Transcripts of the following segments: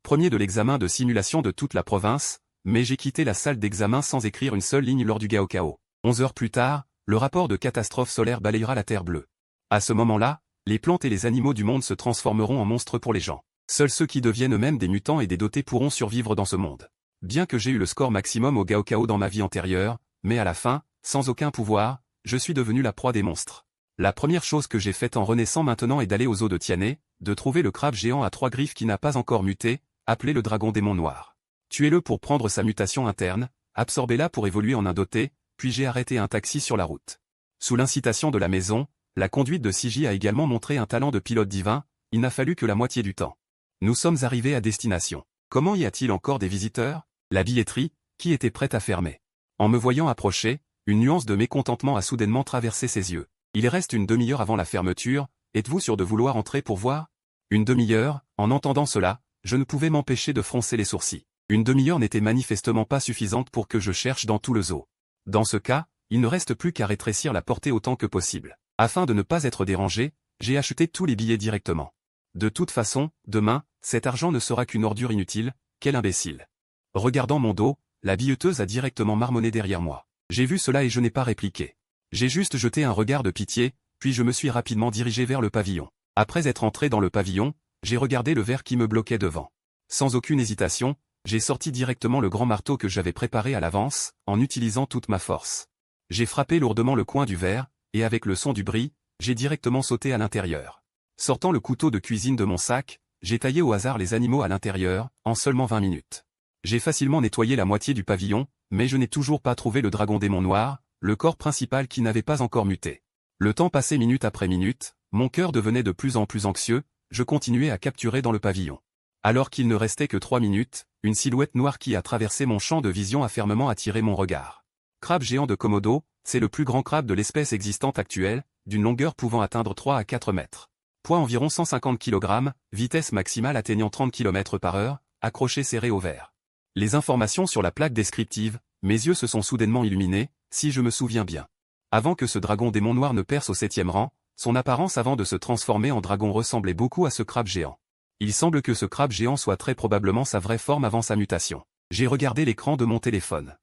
Premier de l'examen de simulation de toute la province, mais j'ai quitté la salle d'examen sans écrire une seule ligne lors du Gaokao. 11 heures plus tard, le rapport de catastrophe solaire balayera la Terre bleue. À ce moment-là, les plantes et les animaux du monde se transformeront en monstres pour les gens. Seuls ceux qui deviennent eux-mêmes des mutants et des dotés pourront survivre dans ce monde. Bien que j'ai eu le score maximum au Gaokao dans ma vie antérieure, mais à la fin, sans aucun pouvoir, je suis devenu la proie des monstres. La première chose que j'ai faite en renaissant maintenant est d'aller aux eaux de Tiané, de trouver le crabe géant à 3 griffes qui n'a pas encore muté, appelé le dragon démon noir. Tuez-le pour prendre sa mutation interne, absorbez-la pour évoluer en un doté, puis j'ai arrêté un taxi sur la route. Sous l'incitation de la maison, la conduite de Siji a également montré un talent de pilote divin, il n'a fallu que la moitié du temps. Nous sommes arrivés à destination. Comment y a-t-il encore des visiteurs? La billetterie, qui était prête à fermer. En me voyant approcher, une nuance de mécontentement a soudainement traversé ses yeux. Il reste une demi-heure avant la fermeture, êtes-vous sûr de vouloir entrer pour voir? Une demi-heure, en entendant cela, je ne pouvais m'empêcher de froncer les sourcils. Une demi-heure n'était manifestement pas suffisante pour que je cherche dans tout le zoo. Dans ce cas, il ne reste plus qu'à rétrécir la portée autant que possible. Afin de ne pas être dérangé, j'ai acheté tous les billets directement. De toute façon, demain, cet argent ne sera qu'une ordure inutile, quel imbécile. Regardant mon dos, la billeteuse a directement marmonné derrière moi. J'ai vu cela et je n'ai pas répliqué. J'ai juste jeté un regard de pitié, puis je me suis rapidement dirigé vers le pavillon. Après être entré dans le pavillon, j'ai regardé le verre qui me bloquait devant. Sans aucune hésitation, j'ai sorti directement le grand marteau que j'avais préparé à l'avance, en utilisant toute ma force. J'ai frappé lourdement le coin du verre, et avec le son du bris, j'ai directement sauté à l'intérieur. Sortant le couteau de cuisine de mon sac, j'ai taillé au hasard les animaux à l'intérieur, en seulement 20 minutes. J'ai facilement nettoyé la moitié du pavillon, mais je n'ai toujours pas trouvé le dragon démon noir, le corps principal qui n'avait pas encore muté. Le temps passait minute après minute, mon cœur devenait de plus en plus anxieux, je continuais à capturer dans le pavillon. Alors qu'il ne restait que 3 minutes, une silhouette noire qui a traversé mon champ de vision a fermement attiré mon regard. Crabe géant de Komodo, c'est le plus grand crabe de l'espèce existante actuelle, d'une longueur pouvant atteindre 3 à 4 mètres. Poids environ 150 kg, vitesse maximale atteignant 30 km/h, accroché serré au verre. Les informations sur la plaque descriptive, mes yeux se sont soudainement illuminés, si je me souviens bien. Avant que ce dragon démon noir ne perce au 7e rang, son apparence avant de se transformer en dragon ressemblait beaucoup à ce crabe géant. Il semble que ce crabe géant soit très probablement sa vraie forme avant sa mutation. J'ai regardé l'écran de mon téléphone.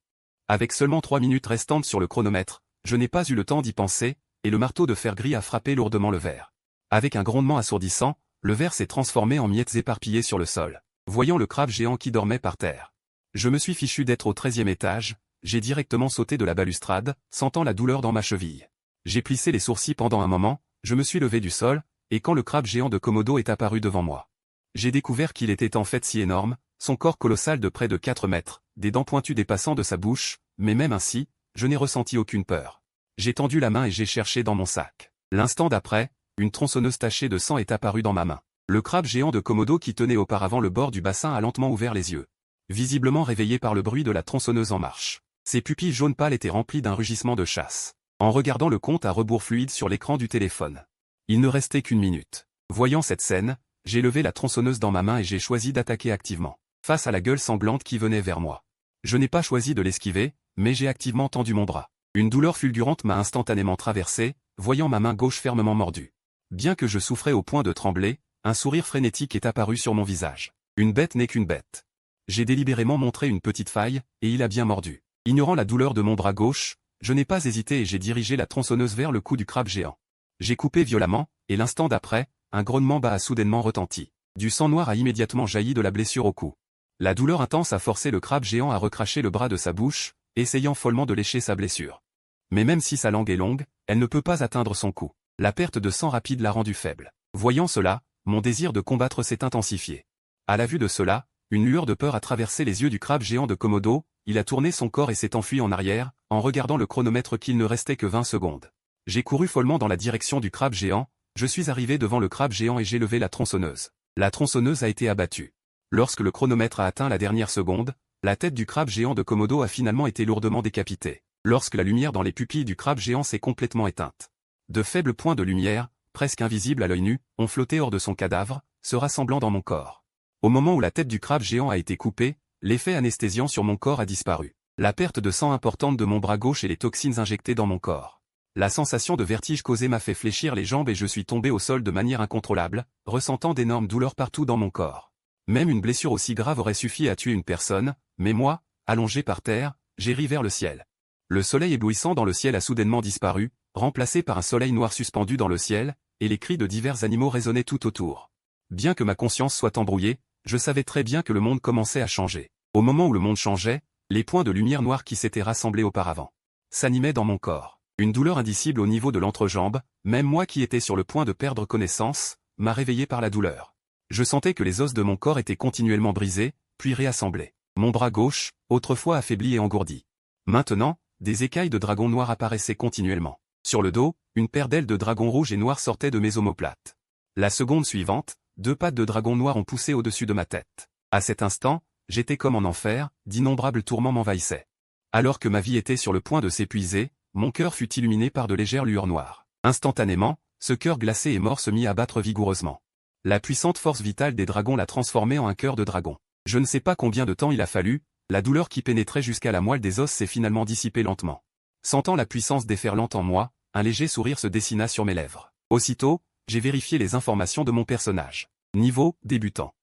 Avec seulement 3 minutes restantes sur le chronomètre, je n'ai pas eu le temps d'y penser, et le marteau de fer gris a frappé lourdement le verre. Avec un grondement assourdissant, le verre s'est transformé en miettes éparpillées sur le sol, voyant le crabe géant qui dormait par terre. Je me suis fichu d'être au 13e étage, j'ai directement sauté de la balustrade, sentant la douleur dans ma cheville. J'ai plissé les sourcils pendant un moment, je me suis levé du sol, et quand le crabe géant de Komodo est apparu devant moi, j'ai découvert qu'il était en fait si énorme, son corps colossal de près de 4 mètres, des dents pointues dépassant de sa bouche, mais même ainsi, je n'ai ressenti aucune peur. J'ai tendu la main et j'ai cherché dans mon sac. L'instant d'après, une tronçonneuse tachée de sang est apparue dans ma main. Le crabe géant de Komodo qui tenait auparavant le bord du bassin a lentement ouvert les yeux. Visiblement réveillé par le bruit de la tronçonneuse en marche. Ses pupilles jaune pâle étaient remplies d'un rugissement de chasse. En regardant le compte à rebours fluide sur l'écran du téléphone. Il ne restait qu'une minute. Voyant cette scène, j'ai levé la tronçonneuse dans ma main et j'ai choisi d'attaquer activement. Face à la gueule sanglante qui venait vers moi. Je n'ai pas choisi de l'esquiver, mais j'ai activement tendu mon bras. Une douleur fulgurante m'a instantanément traversé, voyant ma main gauche fermement mordue. Bien que je souffrais au point de trembler, un sourire frénétique est apparu sur mon visage. Une bête n'est qu'une bête. J'ai délibérément montré une petite faille, et il a bien mordu. Ignorant la douleur de mon bras gauche, je n'ai pas hésité et j'ai dirigé la tronçonneuse vers le cou du crabe géant. J'ai coupé violemment, et l'instant d'après, un grognement bas a soudainement retenti. Du sang noir a immédiatement jailli de la blessure au cou. La douleur intense a forcé le crabe géant à recracher le bras de sa bouche, essayant follement de lécher sa blessure. Mais même si sa langue est longue, elle ne peut pas atteindre son cou. La perte de sang rapide l'a rendu faible. Voyant cela, mon désir de combattre s'est intensifié. À la vue de cela, une lueur de peur a traversé les yeux du crabe géant de Komodo, il a tourné son corps et s'est enfui en arrière, en regardant le chronomètre qu'il ne restait que 20 secondes. J'ai couru follement dans la direction du crabe géant, je suis arrivé devant le crabe géant et j'ai levé la tronçonneuse. La tronçonneuse a été abattue. Lorsque le chronomètre a atteint la dernière seconde, la tête du crabe géant de Komodo a finalement été lourdement décapitée. Lorsque la lumière dans les pupilles du crabe géant s'est complètement éteinte. De faibles points de lumière, presque invisibles à l'œil nu, ont flotté hors de son cadavre, se rassemblant dans mon corps. Au moment où la tête du crabe géant a été coupée, l'effet anesthésiant sur mon corps a disparu. La perte de sang importante de mon bras gauche et les toxines injectées dans mon corps. La sensation de vertige causée m'a fait fléchir les jambes et je suis tombé au sol de manière incontrôlable, ressentant d'énormes douleurs partout dans mon corps. Même une blessure aussi grave aurait suffi à tuer une personne, mais moi, allongé par terre, j'ai ri vers le ciel. Le soleil éblouissant dans le ciel a soudainement disparu, remplacé par un soleil noir suspendu dans le ciel, et les cris de divers animaux résonnaient tout autour. Bien que ma conscience soit embrouillée, je savais très bien que le monde commençait à changer. Au moment où le monde changeait, les points de lumière noire qui s'étaient rassemblés auparavant s'animaient dans mon corps. Une douleur indicible au niveau de l'entrejambe, même moi qui étais sur le point de perdre connaissance, m'a réveillé par la douleur. Je sentais que les os de mon corps étaient continuellement brisés, puis réassemblés. Mon bras gauche, autrefois affaibli et engourdi. Maintenant, des écailles de dragon noir apparaissaient continuellement. Sur le dos, une paire d'ailes de dragon rouge et noir sortait de mes omoplates. La seconde suivante, 2 pattes de dragon noir ont poussé au-dessus de ma tête. À cet instant, j'étais comme en enfer, d'innombrables tourments m'envahissaient. Alors que ma vie était sur le point de s'épuiser, mon cœur fut illuminé par de légères lueurs noires. Instantanément, ce cœur glacé et mort se mit à battre vigoureusement. La puissante force vitale des dragons l'a transformé en un cœur de dragon. Je ne sais pas combien de temps il a fallu, la douleur qui pénétrait jusqu'à la moelle des os s'est finalement dissipée lentement. Sentant la puissance déferlante en moi, un léger sourire se dessina sur mes lèvres. Aussitôt, j'ai vérifié les informations de mon personnage. Niveau, débutant.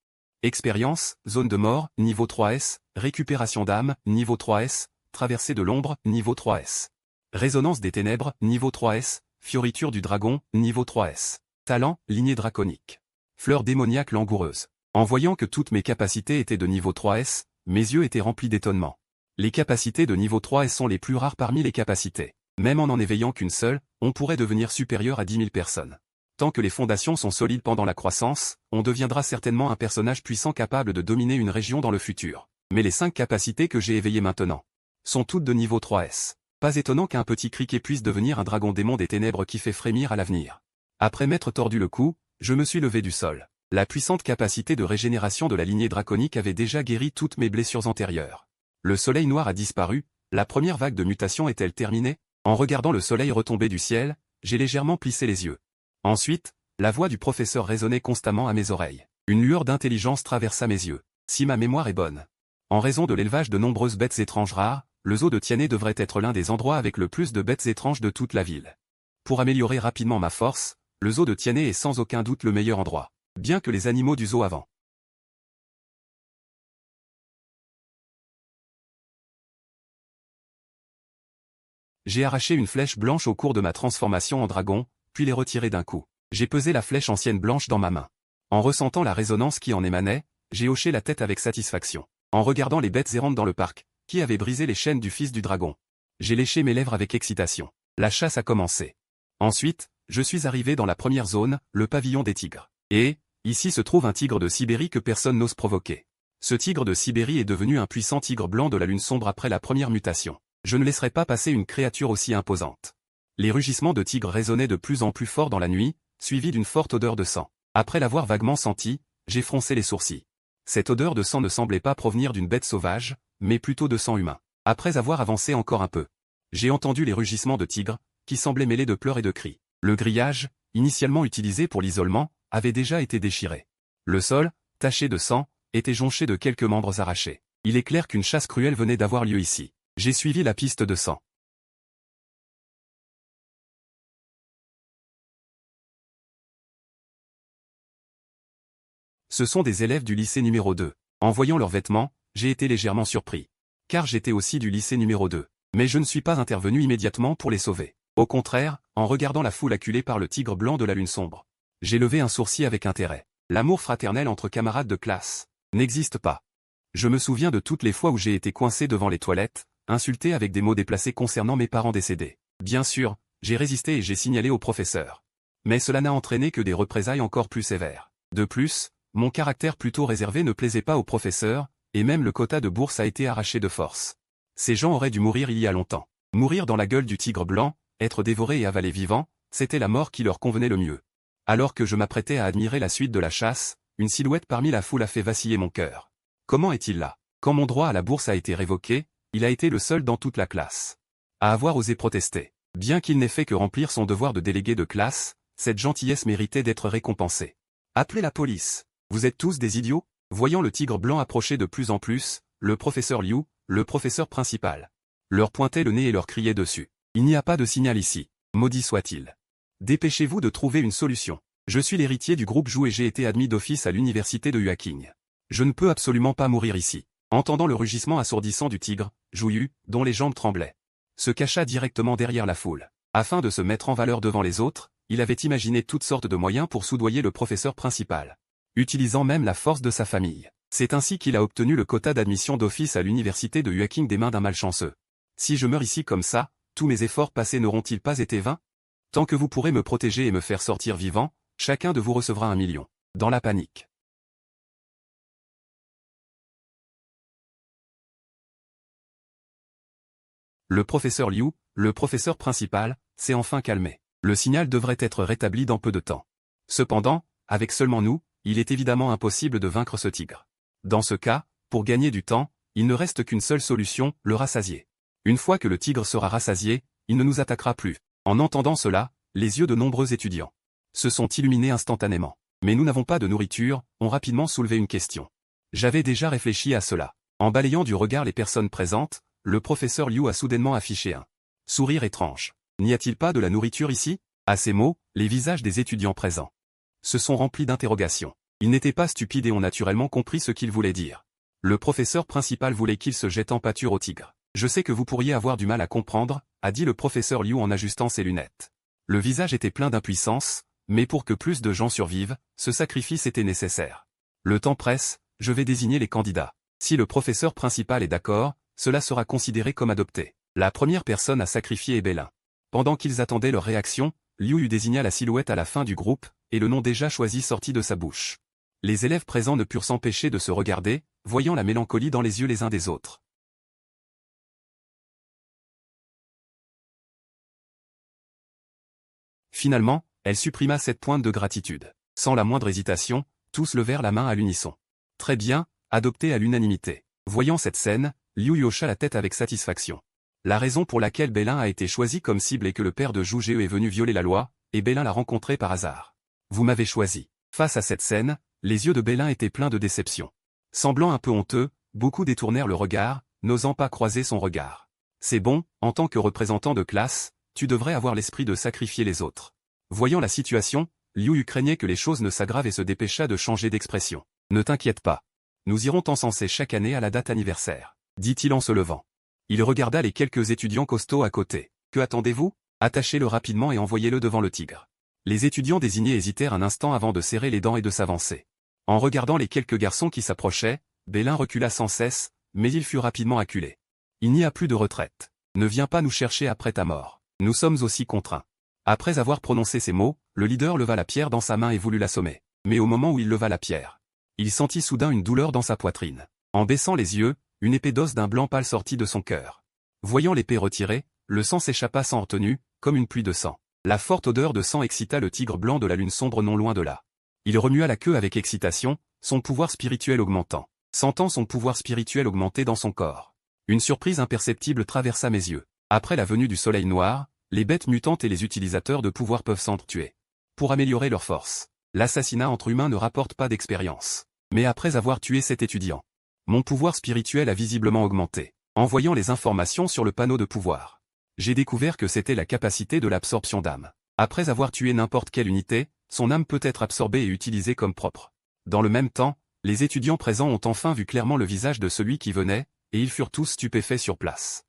Expérience, zone de mort, niveau 3S, récupération d'âme, niveau 3S, traversée de l'ombre, niveau 3S. Résonance des ténèbres, niveau 3S, fioriture du dragon, niveau 3S. Talent, lignée draconique. Fleur démoniaque langoureuse. En voyant que toutes mes capacités étaient de niveau 3S, mes yeux étaient remplis d'étonnement. Les capacités de niveau 3S sont les plus rares parmi les capacités. Même en éveillant qu'une seule, on pourrait devenir supérieur à 10 000 personnes. Tant que les fondations sont solides pendant la croissance, on deviendra certainement un personnage puissant capable de dominer une région dans le futur. Mais les 5 capacités que j'ai éveillées maintenant sont toutes de niveau 3S. Pas étonnant qu'un petit criquet puisse devenir un dragon démon des ténèbres qui fait frémir à l'avenir. Après m'être tordu le cou, je me suis levé du sol. La puissante capacité de régénération de la lignée draconique avait déjà guéri toutes mes blessures antérieures. Le soleil noir a disparu, la première vague de mutation est-elle terminée? En regardant le soleil retomber du ciel, j'ai légèrement plissé les yeux. Ensuite, la voix du professeur résonnait constamment à mes oreilles. Une lueur d'intelligence traversa mes yeux. Si ma mémoire est bonne. En raison de l'élevage de nombreuses bêtes étranges rares, le zoo de Tiané devrait être l'un des endroits avec le plus de bêtes étranges de toute la ville. Pour améliorer rapidement ma force, le zoo de Tiané est sans aucun doute le meilleur endroit. Bien que les animaux du zoo avant. J'ai arraché une flèche blanche au cours de ma transformation en dragon, puis l'ai retirée d'un coup. J'ai pesé la flèche ancienne blanche dans ma main. En ressentant la résonance qui en émanait, j'ai hoché la tête avec satisfaction. En regardant les bêtes errantes dans le parc, qui avaient brisé les chaînes du fils du dragon. J'ai léché mes lèvres avec excitation. La chasse a commencé. Ensuite, je suis arrivé dans la première zone, le pavillon des tigres. Et, ici se trouve un tigre de Sibérie que personne n'ose provoquer. Ce tigre de Sibérie est devenu un puissant tigre blanc de la lune sombre après la première mutation. Je ne laisserai pas passer une créature aussi imposante. Les rugissements de tigre résonnaient de plus en plus fort dans la nuit, suivis d'une forte odeur de sang. Après l'avoir vaguement senti, j'ai froncé les sourcils. Cette odeur de sang ne semblait pas provenir d'une bête sauvage, mais plutôt de sang humain. Après avoir avancé encore un peu, j'ai entendu les rugissements de tigre, qui semblaient mêlés de pleurs et de cris. Le grillage, initialement utilisé pour l'isolement, avait déjà été déchiré. Le sol, taché de sang, était jonché de quelques membres arrachés. Il est clair qu'une chasse cruelle venait d'avoir lieu ici. J'ai suivi la piste de sang. Ce sont des élèves du lycée numéro 2. En voyant leurs vêtements, j'ai été légèrement surpris. Car j'étais aussi du lycée numéro 2. Mais je ne suis pas intervenu immédiatement pour les sauver. Au contraire, en regardant la foule acculée par le tigre blanc de la lune sombre, j'ai levé un sourcil avec intérêt. L'amour fraternel entre camarades de classe n'existe pas. Je me souviens de toutes les fois où j'ai été coincé devant les toilettes, insulté avec des mots déplacés concernant mes parents décédés. Bien sûr, j'ai résisté et j'ai signalé au professeur. Mais cela n'a entraîné que des représailles encore plus sévères. De plus, mon caractère plutôt réservé ne plaisait pas au professeur, et même le quota de bourse a été arraché de force. Ces gens auraient dû mourir il y a longtemps. Mourir dans la gueule du tigre blanc, être dévoré et avalé vivant, c'était la mort qui leur convenait le mieux. Alors que je m'apprêtais à admirer la suite de la chasse, une silhouette parmi la foule a fait vaciller mon cœur. Comment est-il là? Quand mon droit à la bourse a été révoqué, il a été le seul dans toute la classe à avoir osé protester. Bien qu'il n'ait fait que remplir son devoir de délégué de classe, cette gentillesse méritait d'être récompensée. Appelez la police. Vous êtes tous des idiots? Voyant le tigre blanc approcher de plus en plus, le professeur Liu, le professeur principal, leur pointait le nez et leur criait dessus. Il n'y a pas de signal ici. Maudit soit-il. Dépêchez-vous de trouver une solution. Je suis l'héritier du groupe Jou et j'ai été admis d'office à l'université de Huaking. Je ne peux absolument pas mourir ici. Entendant le rugissement assourdissant du tigre, Zhou, dont les jambes tremblaient, se cacha directement derrière la foule. Afin de se mettre en valeur devant les autres, il avait imaginé toutes sortes de moyens pour soudoyer le professeur principal, utilisant même la force de sa famille. C'est ainsi qu'il a obtenu le quota d'admission d'office à l'université de Yueqing des mains d'un malchanceux. Si je meurs ici comme ça, tous mes efforts passés n'auront-ils pas été vains? Tant que vous pourrez me protéger et me faire sortir vivant, chacun de vous recevra 1 million. Dans la panique. Le professeur Liu, le professeur principal, s'est enfin calmé. Le signal devrait être rétabli dans peu de temps. Cependant, avec seulement nous, il est évidemment impossible de vaincre ce tigre. Dans ce cas, pour gagner du temps, il ne reste qu'une seule solution, le rassasier. Une fois que le tigre sera rassasié, il ne nous attaquera plus. En entendant cela, les yeux de nombreux étudiants se sont illuminés instantanément. Mais nous n'avons pas de nourriture, ont rapidement soulevé une question. J'avais déjà réfléchi à cela. En balayant du regard les personnes présentes, le professeur Liu a soudainement affiché un sourire étrange. N'y a-t-il pas de la nourriture ici? À ces mots, les visages des étudiants présents se sont remplis d'interrogations. Ils n'étaient pas stupides et ont naturellement compris ce qu'il voulait dire. Le professeur principal voulait qu'il se jette en pâture au tigre. Je sais que vous pourriez avoir du mal à comprendre, a dit le professeur Liu en ajustant ses lunettes. Le visage était plein d'impuissance, mais pour que plus de gens survivent, ce sacrifice était nécessaire. Le temps presse, je vais désigner les candidats. Si le professeur principal est d'accord, cela sera considéré comme adopté. La première personne à sacrifier est Belin. Pendant qu'ils attendaient leur réaction, Liu désigna la silhouette à la fin du groupe, et le nom déjà choisi sortit de sa bouche. Les élèves présents ne purent s'empêcher de se regarder, voyant la mélancolie dans les yeux les uns des autres. Finalement, elle supprima cette pointe de gratitude. Sans la moindre hésitation, tous levèrent la main à l'unisson. Très bien, adopté à l'unanimité. Voyant cette scène, Liu hocha la tête avec satisfaction. La raison pour laquelle Belin a été choisi comme cible est que le père de Zhou Jie est venu violer la loi, et Belin l'a rencontré par hasard. Vous m'avez choisi. Face à cette scène, les yeux de Belin étaient pleins de déception. Semblant un peu honteux, beaucoup détournèrent le regard, n'osant pas croiser son regard. C'est bon, en tant que représentant de classe, tu devrais avoir l'esprit de sacrifier les autres. Voyant la situation, Liu craignait que les choses ne s'aggravent et se dépêcha de changer d'expression. Ne t'inquiète pas. Nous irons t'encenser chaque année à la date anniversaire, dit-il en se levant. Il regarda les quelques étudiants costauds à côté. Que attendez-vous? Attachez-le rapidement et envoyez-le devant le tigre. Les étudiants désignés hésitèrent un instant avant de serrer les dents et de s'avancer. En regardant les quelques garçons qui s'approchaient, Belin recula sans cesse, mais il fut rapidement acculé. Il n'y a plus de retraite. Ne viens pas nous chercher après ta mort. Nous sommes aussi contraints. Après avoir prononcé ces mots, le leader leva la pierre dans sa main et voulut l'assommer. Mais au moment où il leva la pierre, il sentit soudain une douleur dans sa poitrine. En baissant les yeux, une épée d'os d'un blanc pâle sortit de son cœur. Voyant l'épée retirée, le sang s'échappa sans retenue, comme une pluie de sang. La forte odeur de sang excita le tigre blanc de la lune sombre non loin de là. Il remua la queue avec excitation, son pouvoir spirituel augmentant. Sentant son pouvoir spirituel augmenter dans son corps. Une surprise imperceptible traversa mes yeux. Après la venue du soleil noir, les bêtes mutantes et les utilisateurs de pouvoir peuvent s'entretuer. Pour améliorer leur force. L'assassinat entre humains ne rapporte pas d'expérience. Mais après avoir tué cet étudiant, mon pouvoir spirituel a visiblement augmenté. En voyant les informations sur le panneau de pouvoir, j'ai découvert que c'était la capacité de l'absorption d'âme. Après avoir tué n'importe quelle unité, son âme peut être absorbée et utilisée comme propre. Dans le même temps, les étudiants présents ont enfin vu clairement le visage de celui qui venait, et ils furent tous stupéfaits sur place.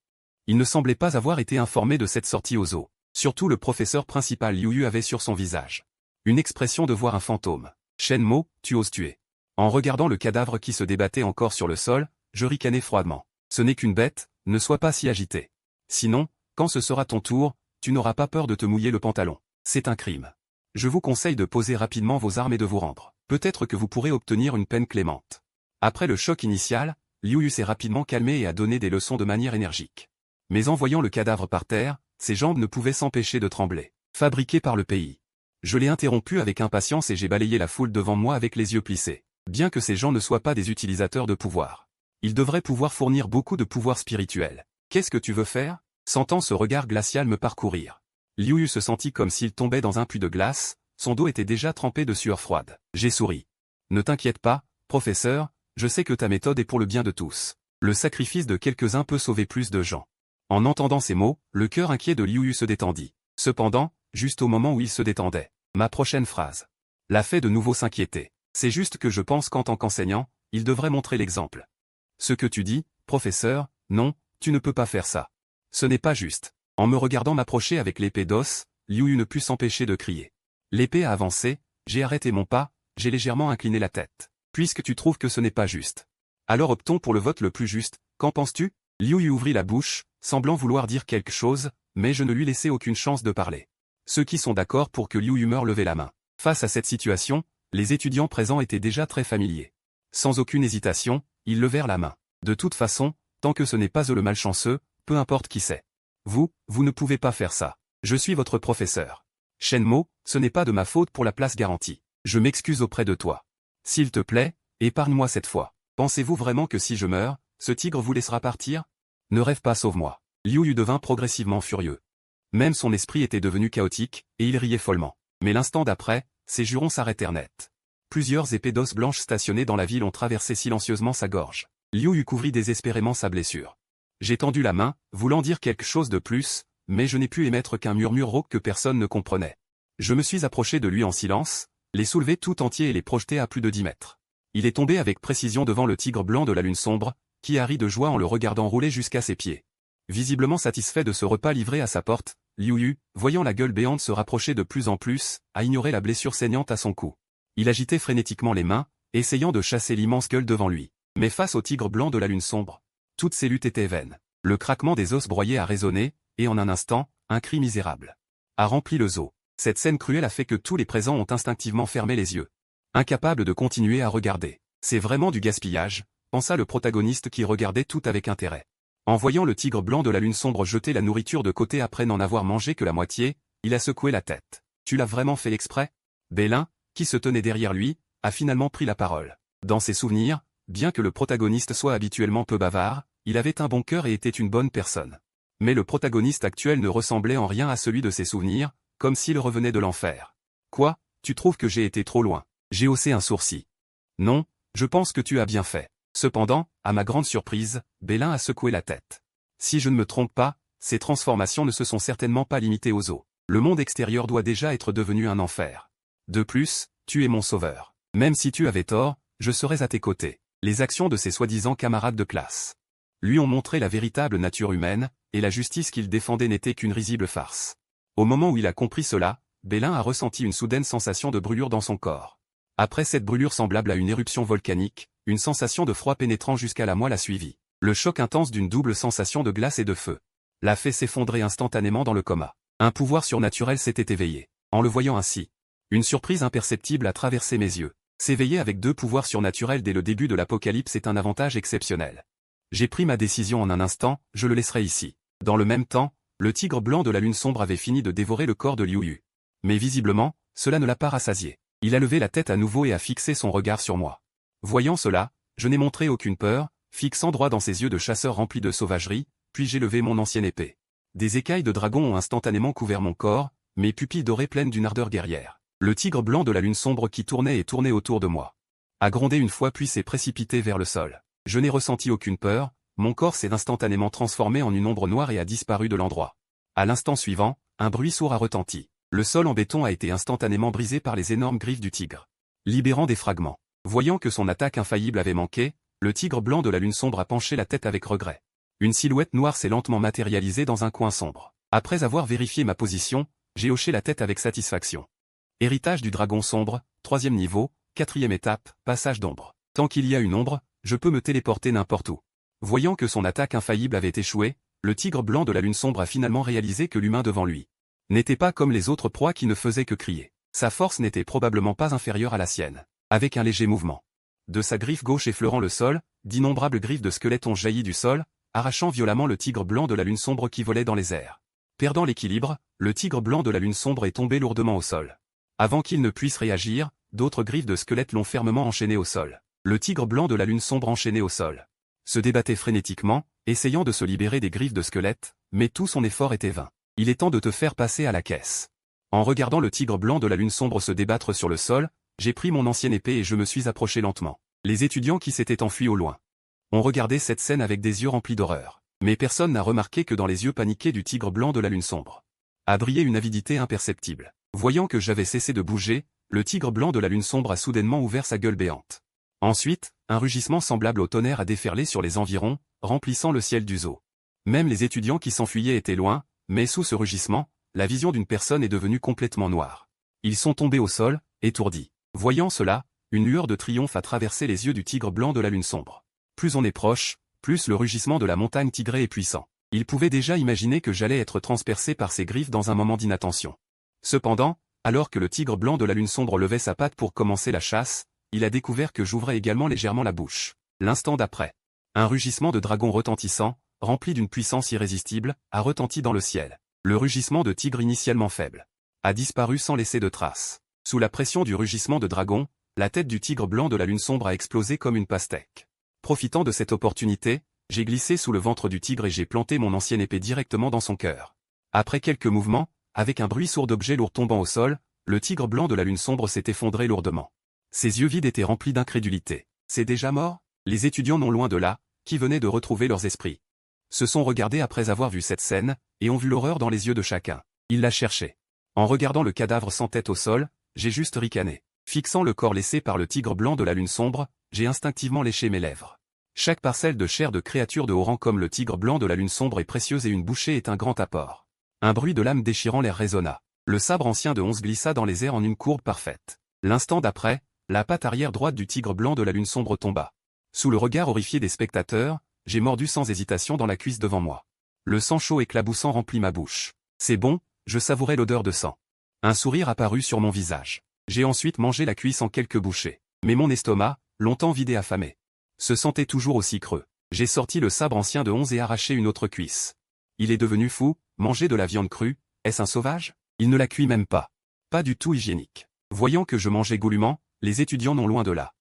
Ils ne semblaient pas avoir été informés de cette sortie aux eaux. Surtout le professeur principal Liu avait sur son visage une expression de voir un fantôme. Shenmo, tu oses tuer. En regardant le cadavre qui se débattait encore sur le sol, je ricanai froidement. Ce n'est qu'une bête, ne sois pas si agité. Sinon, quand ce sera ton tour, tu n'auras pas peur de te mouiller le pantalon. C'est un crime. Je vous conseille de poser rapidement vos armes et de vous rendre. Peut-être que vous pourrez obtenir une peine clémente. Après le choc initial, Liu s'est rapidement calmé et a donné des leçons de manière énergique. Mais en voyant le cadavre par terre, ses jambes ne pouvaient s'empêcher de trembler. Fabriqué par le pays. Je l'ai interrompu avec impatience et j'ai balayé la foule devant moi avec les yeux plissés. Bien que ces gens ne soient pas des utilisateurs de pouvoir. Ils devraient pouvoir fournir beaucoup de pouvoir spirituel. Qu'est-ce que tu veux faire? Sentant ce regard glacial me parcourir. Liu se sentit comme s'il tombait dans un puits de glace, son dos était déjà trempé de sueur froide. J'ai souri. Ne t'inquiète pas, professeur, je sais que ta méthode est pour le bien de tous. Le sacrifice de quelques-uns peut sauver plus de gens. En entendant ces mots, le cœur inquiet de Liu se détendit. Cependant, juste au moment où il se détendait, ma prochaine phrase l'a fait de nouveau s'inquiéter. C'est juste que je pense qu'en tant qu'enseignant, il devrait montrer l'exemple. Ce que tu dis, professeur, non, tu ne peux pas faire ça. Ce n'est pas juste. En me regardant m'approcher avec l'épée d'os, Liu Yu ne put s'empêcher de crier. L'épée a avancé, j'ai arrêté mon pas, j'ai légèrement incliné la tête. Puisque tu trouves que ce n'est pas juste. Alors optons pour le vote le plus juste, qu'en penses-tu? Liu Yu ouvrit la bouche, semblant vouloir dire quelque chose, mais je ne lui laissai aucune chance de parler. Ceux qui sont d'accord pour que Liu Yu meure levaient la main. Face à cette situation, les étudiants présents étaient déjà très familiers. Sans aucune hésitation, ils levèrent la main. De toute façon, tant que ce n'est pas eux le malchanceux, peu importe qui c'est. Vous ne pouvez pas faire ça. Je suis votre professeur. Shenmo, ce n'est pas de ma faute pour la place garantie. Je m'excuse auprès de toi. S'il te plaît, épargne-moi cette fois. Pensez-vous vraiment que si je meurs, ce tigre vous laissera partir? Ne rêve pas, sauve-moi. Liu Yu devint progressivement furieux. Même son esprit était devenu chaotique, et il riait follement. Mais l'instant d'après, ses jurons s'arrêtèrent net. Plusieurs épées d'os blanches stationnées dans la ville ont traversé silencieusement sa gorge. Liu Yu couvrit désespérément sa blessure. J'ai tendu la main, voulant dire quelque chose de plus, mais je n'ai pu émettre qu'un murmure rauque que personne ne comprenait. Je me suis approché de lui en silence, les soulevé tout entier et les projeté à plus de 10 mètres. Il est tombé avec précision devant le tigre blanc de la lune sombre, qui a ri de joie en le regardant rouler jusqu'à ses pieds. Visiblement satisfait de ce repas livré à sa porte, Liu Yu, voyant la gueule béante se rapprocher de plus en plus, a ignoré la blessure saignante à son cou. Il agitait frénétiquement les mains, essayant de chasser l'immense gueule devant lui. Mais face au tigre blanc de la lune sombre, toutes ses luttes étaient vaines. Le craquement des os broyés a résonné, et en un instant, un cri misérable a rempli le zoo. Cette scène cruelle a fait que tous les présents ont instinctivement fermé les yeux. Incapables de continuer à regarder. C'est vraiment du gaspillage, pensa le protagoniste qui regardait tout avec intérêt. En voyant le tigre blanc de la lune sombre jeter la nourriture de côté après n'en avoir mangé que la moitié, il a secoué la tête. Tu l'as vraiment fait exprès? Bélin, qui se tenait derrière lui, a finalement pris la parole. Dans ses souvenirs, bien que le protagoniste soit habituellement peu bavard, il avait un bon cœur et était une bonne personne. Mais le protagoniste actuel ne ressemblait en rien à celui de ses souvenirs, comme s'il revenait de l'enfer. Quoi, tu trouves que j'ai été trop loin? J'ai haussé un sourcil. Non, je pense que tu as bien fait. Cependant, à ma grande surprise, Bélin a secoué la tête. Si je ne me trompe pas, ces transformations ne se sont certainement pas limitées aux os. Le monde extérieur doit déjà être devenu un enfer. De plus, tu es mon sauveur. Même si tu avais tort, je serais à tes côtés. Les actions de ses soi-disant camarades de classe lui ont montré la véritable nature humaine, et la justice qu'il défendait n'était qu'une risible farce. Au moment où il a compris cela, Bélin a ressenti une soudaine sensation de brûlure dans son corps. Après cette brûlure semblable à une éruption volcanique, une sensation de froid pénétrant jusqu'à la moelle a suivi. Le choc intense d'une double sensation de glace et de feu l'a fait s'effondrer instantanément dans le coma. Un pouvoir surnaturel s'était éveillé. En le voyant ainsi, une surprise imperceptible a traversé mes yeux. S'éveiller avec 2 pouvoirs surnaturels dès le début de l'apocalypse est un avantage exceptionnel. J'ai pris ma décision en un instant, je le laisserai ici. Dans le même temps, le tigre blanc de la lune sombre avait fini de dévorer le corps de Liu Yu. Mais visiblement, cela ne l'a pas rassasié. Il a levé la tête à nouveau et a fixé son regard sur moi. Voyant cela, je n'ai montré aucune peur, fixant droit dans ses yeux de chasseur remplis de sauvagerie, puis j'ai levé mon ancienne épée. Des écailles de dragon ont instantanément couvert mon corps, mes pupilles dorées pleines d'une ardeur guerrière. Le tigre blanc de la lune sombre qui tournait et tournait autour de moi a grondé une fois puis s'est précipité vers le sol. Je n'ai ressenti aucune peur, mon corps s'est instantanément transformé en une ombre noire et a disparu de l'endroit. À l'instant suivant, un bruit sourd a retenti. Le sol en béton a été instantanément brisé par les énormes griffes du tigre, libérant des fragments. Voyant que son attaque infaillible avait manqué, le tigre blanc de la lune sombre a penché la tête avec regret. Une silhouette noire s'est lentement matérialisée dans un coin sombre. Après avoir vérifié ma position, j'ai hoché la tête avec satisfaction. Héritage du dragon sombre, 3e niveau, 4e étape, passage d'ombre. Tant qu'il y a une ombre, je peux me téléporter n'importe où. Voyant que son attaque infaillible avait échoué, le tigre blanc de la lune sombre a finalement réalisé que l'humain devant lui n'était pas comme les autres proies qui ne faisaient que crier. Sa force n'était probablement pas inférieure à la sienne. Avec un léger mouvement de sa griffe gauche effleurant le sol, d'innombrables griffes de squelette ont jailli du sol, arrachant violemment le tigre blanc de la lune sombre qui volait dans les airs. Perdant l'équilibre, le tigre blanc de la lune sombre est tombé lourdement au sol. Avant qu'il ne puisse réagir, d'autres griffes de squelette l'ont fermement enchaîné au sol. Le tigre blanc de la lune sombre enchaîné au sol se débattait frénétiquement, essayant de se libérer des griffes de squelette, mais tout son effort était vain. Il est temps de te faire passer à la caisse. En regardant le tigre blanc de la lune sombre se débattre sur le sol, j'ai pris mon ancienne épée et je me suis approché lentement. Les étudiants qui s'étaient enfuis au loin ont regardé cette scène avec des yeux remplis d'horreur. Mais personne n'a remarqué que dans les yeux paniqués du tigre blanc de la lune sombre a brillé une avidité imperceptible. Voyant que j'avais cessé de bouger, le tigre blanc de la lune sombre a soudainement ouvert sa gueule béante. Ensuite, un rugissement semblable au tonnerre a déferlé sur les environs, remplissant le ciel du zoo. Même les étudiants qui s'enfuyaient étaient loin, mais sous ce rugissement, la vision d'une personne est devenue complètement noire. Ils sont tombés au sol, étourdis. Voyant cela, une lueur de triomphe a traversé les yeux du tigre blanc de la lune sombre. Plus on est proche, plus le rugissement de la montagne tigrée est puissant. Il pouvait déjà imaginer que j'allais être transpercé par ses griffes dans un moment d'inattention. Cependant, alors que le tigre blanc de la lune sombre levait sa patte pour commencer la chasse, il a découvert que j'ouvrais également légèrement la bouche. L'instant d'après, un rugissement de dragon retentissant, rempli d'une puissance irrésistible, a retenti dans le ciel. Le rugissement de tigre initialement faible a disparu sans laisser de traces. Sous la pression du rugissement de dragon, la tête du tigre blanc de la lune sombre a explosé comme une pastèque. Profitant de cette opportunité, j'ai glissé sous le ventre du tigre et j'ai planté mon ancienne épée directement dans son cœur. Après quelques mouvements, avec un bruit sourd d'objets lourds tombant au sol, le tigre blanc de la lune sombre s'est effondré lourdement. Ses yeux vides étaient remplis d'incrédulité. C'est déjà mort? Les étudiants non loin de là, qui venaient de retrouver leurs esprits, se sont regardés après avoir vu cette scène, et ont vu l'horreur dans les yeux de chacun. Ils la cherchaient. En regardant le cadavre sans tête au sol, j'ai juste ricané. Fixant le corps laissé par le tigre blanc de la lune sombre, j'ai instinctivement léché mes lèvres. Chaque parcelle de chair de créature de haut rang comme le tigre blanc de la lune sombre est précieuse et une bouchée est un grand apport. Un bruit de lame déchirant l'air résonna. Le sabre ancien de 11 glissa dans les airs en une courbe parfaite. L'instant d'après, la patte arrière droite du tigre blanc de la lune sombre tomba. Sous le regard horrifié des spectateurs, j'ai mordu sans hésitation dans la cuisse devant moi. Le sang chaud éclaboussant remplit ma bouche. C'est bon, je savourais l'odeur de sang. Un sourire apparut sur mon visage. J'ai ensuite mangé la cuisse en quelques bouchées. Mais mon estomac, longtemps vidé affamé, se sentait toujours aussi creux. J'ai sorti le sabre ancien de 11 et arraché une autre cuisse. Il est devenu fou, manger de la viande crue, est-ce un sauvage? Il ne la cuit même pas. Pas du tout hygiénique. Voyant que je mangeais goulûment, les étudiants non loin de là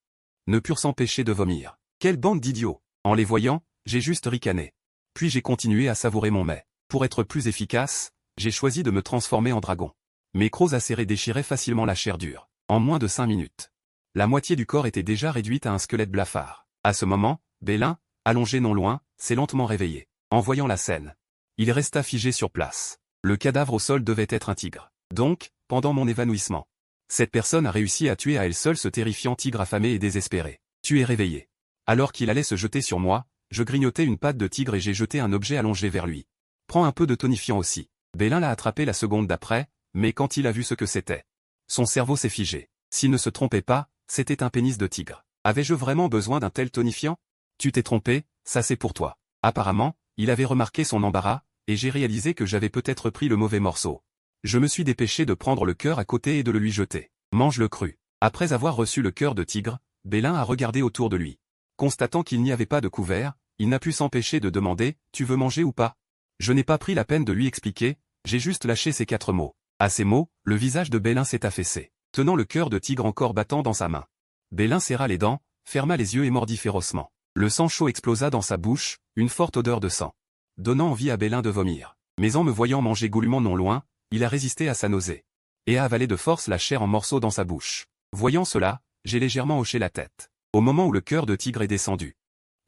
ne purent s'empêcher de vomir. Quelle bande d'idiots! En les voyant, j'ai juste ricané. Puis j'ai continué à savourer mon mets. Pour être plus efficace, j'ai choisi de me transformer en dragon. Mes crocs acérés déchiraient facilement la chair dure. En moins de 5 minutes, la moitié du corps était déjà réduite à un squelette blafard. À ce moment, Bélin, allongé non loin, s'est lentement réveillé. En voyant la scène, il resta figé sur place. Le cadavre au sol devait être un tigre. Donc, pendant mon évanouissement, cette personne a réussi à tuer à elle seule ce terrifiant tigre affamé et désespéré. Tu es réveillé. Alors qu'il allait se jeter sur moi, je grignotais une patte de tigre et j'ai jeté un objet allongé vers lui. Prends un peu de tonifiant aussi. Bélin l'a attrapé la seconde d'après, mais quand il a vu ce que c'était, son cerveau s'est figé. S'il ne se trompait pas, c'était un pénis de tigre. Avais-je vraiment besoin d'un tel tonifiant? Tu t'es trompé, ça c'est pour toi. Apparemment, il avait remarqué son embarras, et j'ai réalisé que j'avais peut-être pris le mauvais morceau. Je me suis dépêché de prendre le cœur à côté et de le lui jeter. Mange-le cru. Après avoir reçu le cœur de tigre, Bélin a regardé autour de lui. Constatant qu'il n'y avait pas de couvert, il n'a pu s'empêcher de demander « Tu veux manger ou pas ?» Je n'ai pas pris la peine de lui expliquer, j'ai juste lâché ces 4 mots. À ces mots, le visage de Bélin s'est affaissé, tenant le cœur de tigre encore battant dans sa main. Bélin serra les dents, ferma les yeux et mordit férocement. Le sang chaud explosa dans sa bouche, une forte odeur de sang, donnant envie à Bélin de vomir. Mais en me voyant manger goulûment non loin, il a résisté à sa nausée, et a avalé de force la chair en morceaux dans sa bouche. Voyant cela, j'ai légèrement hoché la tête. Au moment où le cœur de tigre est descendu,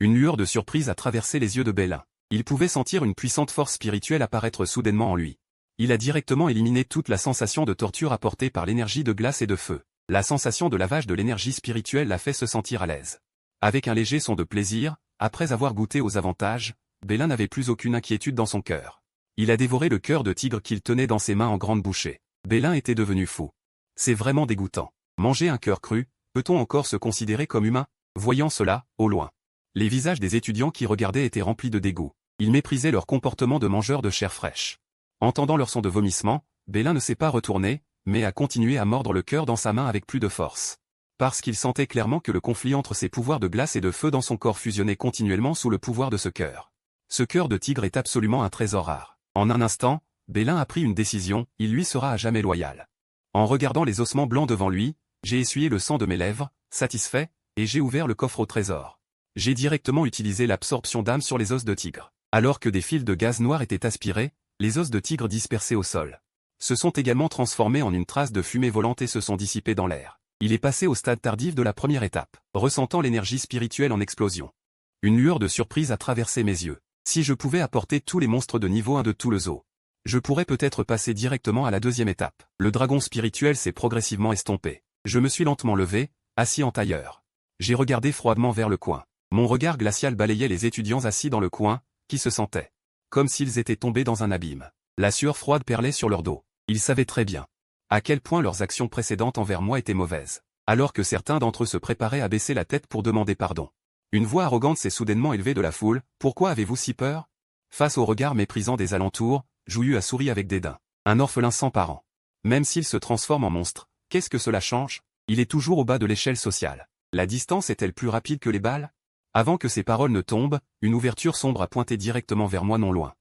une lueur de surprise a traversé les yeux de Bélin. Il pouvait sentir une puissante force spirituelle apparaître soudainement en lui. Il a directement éliminé toute la sensation de torture apportée par l'énergie de glace et de feu. La sensation de lavage de l'énergie spirituelle l'a fait se sentir à l'aise. Avec un léger son de plaisir, après avoir goûté aux avantages, Bélin n'avait plus aucune inquiétude dans son cœur. Il a dévoré le cœur de tigre qu'il tenait dans ses mains en grandes bouchées. Bélin était devenu fou. C'est vraiment dégoûtant. Manger un cœur cru, peut-on encore se considérer comme humain? Voyant cela, au loin, les visages des étudiants qui regardaient étaient remplis de dégoût. Ils méprisaient leur comportement de mangeurs de chair fraîche. Entendant leur son de vomissement, Bélin ne s'est pas retourné, mais a continué à mordre le cœur dans sa main avec plus de force. Parce qu'il sentait clairement que le conflit entre ses pouvoirs de glace et de feu dans son corps fusionnait continuellement sous le pouvoir de ce cœur. Ce cœur de tigre est absolument un trésor rare. En un instant, Bélin a pris une décision, il lui sera à jamais loyal. En regardant les ossements blancs devant lui, j'ai essuyé le sang de mes lèvres, satisfait, et j'ai ouvert le coffre au trésor. J'ai directement utilisé l'absorption d'âme sur les os de tigre. Alors que des fils de gaz noir étaient aspirés, les os de tigre dispersés au sol se sont également transformés en une trace de fumée volante et se sont dissipés dans l'air. Il est passé au stade tardif de la première étape, ressentant l'énergie spirituelle en explosion. Une lueur de surprise a traversé mes yeux. Si je pouvais apporter tous les monstres de niveau 1 de tout le zoo, je pourrais peut-être passer directement à la deuxième étape. Le dragon spirituel s'est progressivement estompé. Je me suis lentement levé, assis en tailleur. J'ai regardé froidement vers le coin. Mon regard glacial balayait les étudiants assis dans le coin, qui se sentaient comme s'ils étaient tombés dans un abîme. La sueur froide perlait sur leur dos. Ils savaient très bien à quel point leurs actions précédentes envers moi étaient mauvaises, alors que certains d'entre eux se préparaient à baisser la tête pour demander pardon. Une voix arrogante s'est soudainement élevée de la foule. « Pourquoi avez-vous si peur ?» Face au regard méprisant des alentours, Zhuyu a souri avec dédain. Un orphelin sans parents. Même s'il se transforme en monstre, qu'est-ce que cela change? Il est toujours au bas de l'échelle sociale. La distance est-elle plus rapide que les balles? Avant que ces paroles ne tombent, une ouverture sombre a pointé directement vers moi non loin.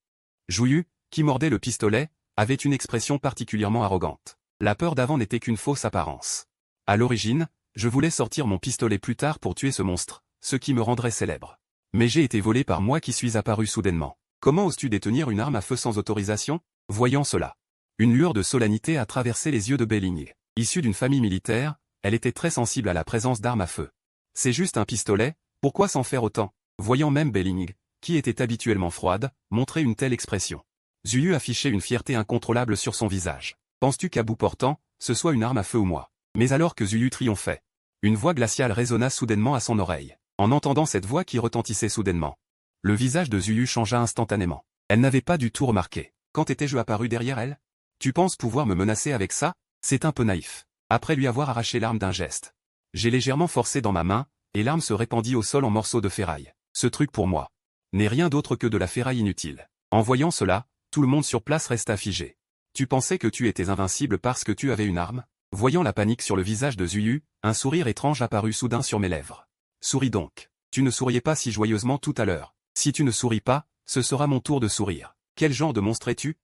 Zhuyu, qui mordait le pistolet, avait une expression particulièrement arrogante. La peur d'avant n'était qu'une fausse apparence. À l'origine, je voulais sortir mon pistolet plus tard pour tuer ce monstre, ce qui me rendrait célèbre. Mais j'ai été volé par moi qui suis apparu soudainement. Comment oses-tu détenir une arme à feu sans autorisation? Voyant cela, une lueur de solennité a traversé les yeux de Belling. Issue d'une famille militaire, elle était très sensible à la présence d'armes à feu. C'est juste un pistolet, pourquoi s'en faire autant? Voyant même Belling, qui était habituellement froide, montrer une telle expression. Zhuyu affichait une fierté incontrôlable sur son visage. Penses-tu qu'à bout portant, ce soit une arme à feu ou moi? Mais alors que Zhuyu triomphait, une voix glaciale résonna soudainement à son oreille. En entendant cette voix qui retentissait soudainement, le visage de Zhuyu changea instantanément. Elle n'avait pas du tout remarqué. Quand étais-je apparu derrière elle? Tu penses pouvoir me menacer avec ça? C'est un peu naïf. Après lui avoir arraché l'arme d'un geste, j'ai légèrement forcé dans ma main, et l'arme se répandit au sol en morceaux de ferraille. Ce truc pour moi n'est rien d'autre que de la ferraille inutile. En voyant cela, tout le monde sur place resta figé. Tu pensais que tu étais invincible parce que tu avais une arme? Voyant la panique sur le visage de Zhuyu, un sourire étrange apparut soudain sur mes lèvres. Souris donc. Tu ne souriais pas si joyeusement tout à l'heure. Si tu ne souris pas, ce sera mon tour de sourire. Quel genre de monstre es-tu?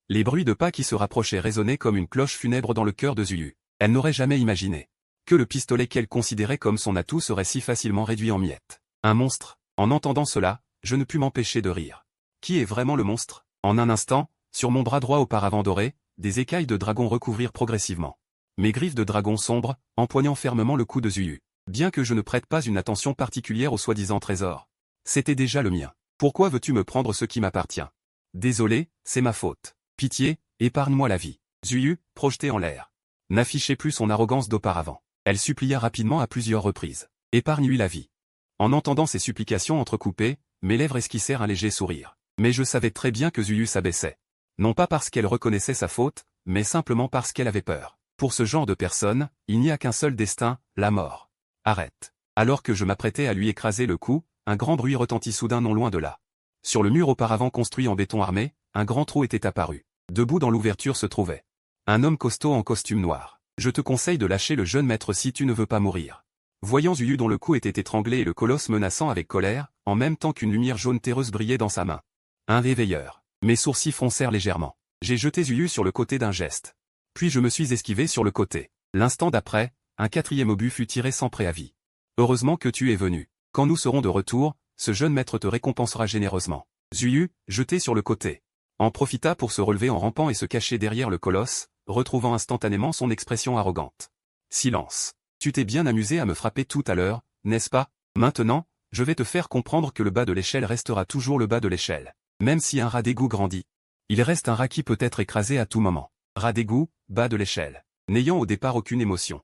Les bruits de pas qui se rapprochaient résonnaient comme une cloche funèbre dans le cœur de Zhuyu. Elle n'aurait jamais imaginé que le pistolet qu'elle considérait comme son atout serait si facilement réduit en miettes. Un monstre. En entendant cela, je ne pus m'empêcher de rire. Qui est vraiment le monstre? En un instant, sur mon bras droit auparavant doré, des écailles de dragon recouvrirent progressivement mes griffes de dragon sombre, empoignant fermement le cou de Zhuyu. Bien que je ne prête pas une attention particulière au soi-disant trésor, c'était déjà le mien. Pourquoi veux-tu me prendre ce qui m'appartient? Désolé, c'est ma faute. Pitié, épargne-moi la vie. Zhuyu, projeté en l'air, n'affichait plus son arrogance d'auparavant. Elle supplia rapidement à plusieurs reprises. Épargne-lui la vie. En entendant ces supplications entrecoupées, mes lèvres esquissèrent un léger sourire. Mais je savais très bien que Zhuyu s'abaissait. Non pas parce qu'elle reconnaissait sa faute, mais simplement parce qu'elle avait peur. Pour ce genre de personne, il n'y a qu'un seul destin, la mort. Arrête. Alors que je m'apprêtais à lui écraser le cou, un grand bruit retentit soudain non loin de là. Sur le mur auparavant construit en béton armé, un grand trou était apparu. Debout dans l'ouverture se trouvait un homme costaud en costume noir. Je te conseille de lâcher le jeune maître si tu ne veux pas mourir. Voyant Zhuyu dont le cou était étranglé et le colosse menaçant avec colère, en même temps qu'une lumière jaune terreuse brillait dans sa main. Un réveilleur. Mes sourcils froncèrent légèrement. J'ai jeté Zhuyu sur le côté d'un geste. Puis je me suis esquivé sur le côté. L'instant d'après, un quatrième obus fut tiré sans préavis. Heureusement que tu es venu. Quand nous serons de retour, ce jeune maître te récompensera généreusement. Zhuyu, jeté sur le côté, en profita pour se relever en rampant et se cacher derrière le colosse, retrouvant instantanément son expression arrogante. Silence. Tu t'es bien amusé à me frapper tout à l'heure, n'est-ce pas? Maintenant, je vais te faire comprendre que le bas de l'échelle restera toujours le bas de l'échelle. Même si un rat d'égout grandit, il reste un rat qui peut être écrasé à tout moment. Rat d'égout, bas de l'échelle. N'ayant au départ aucune émotion,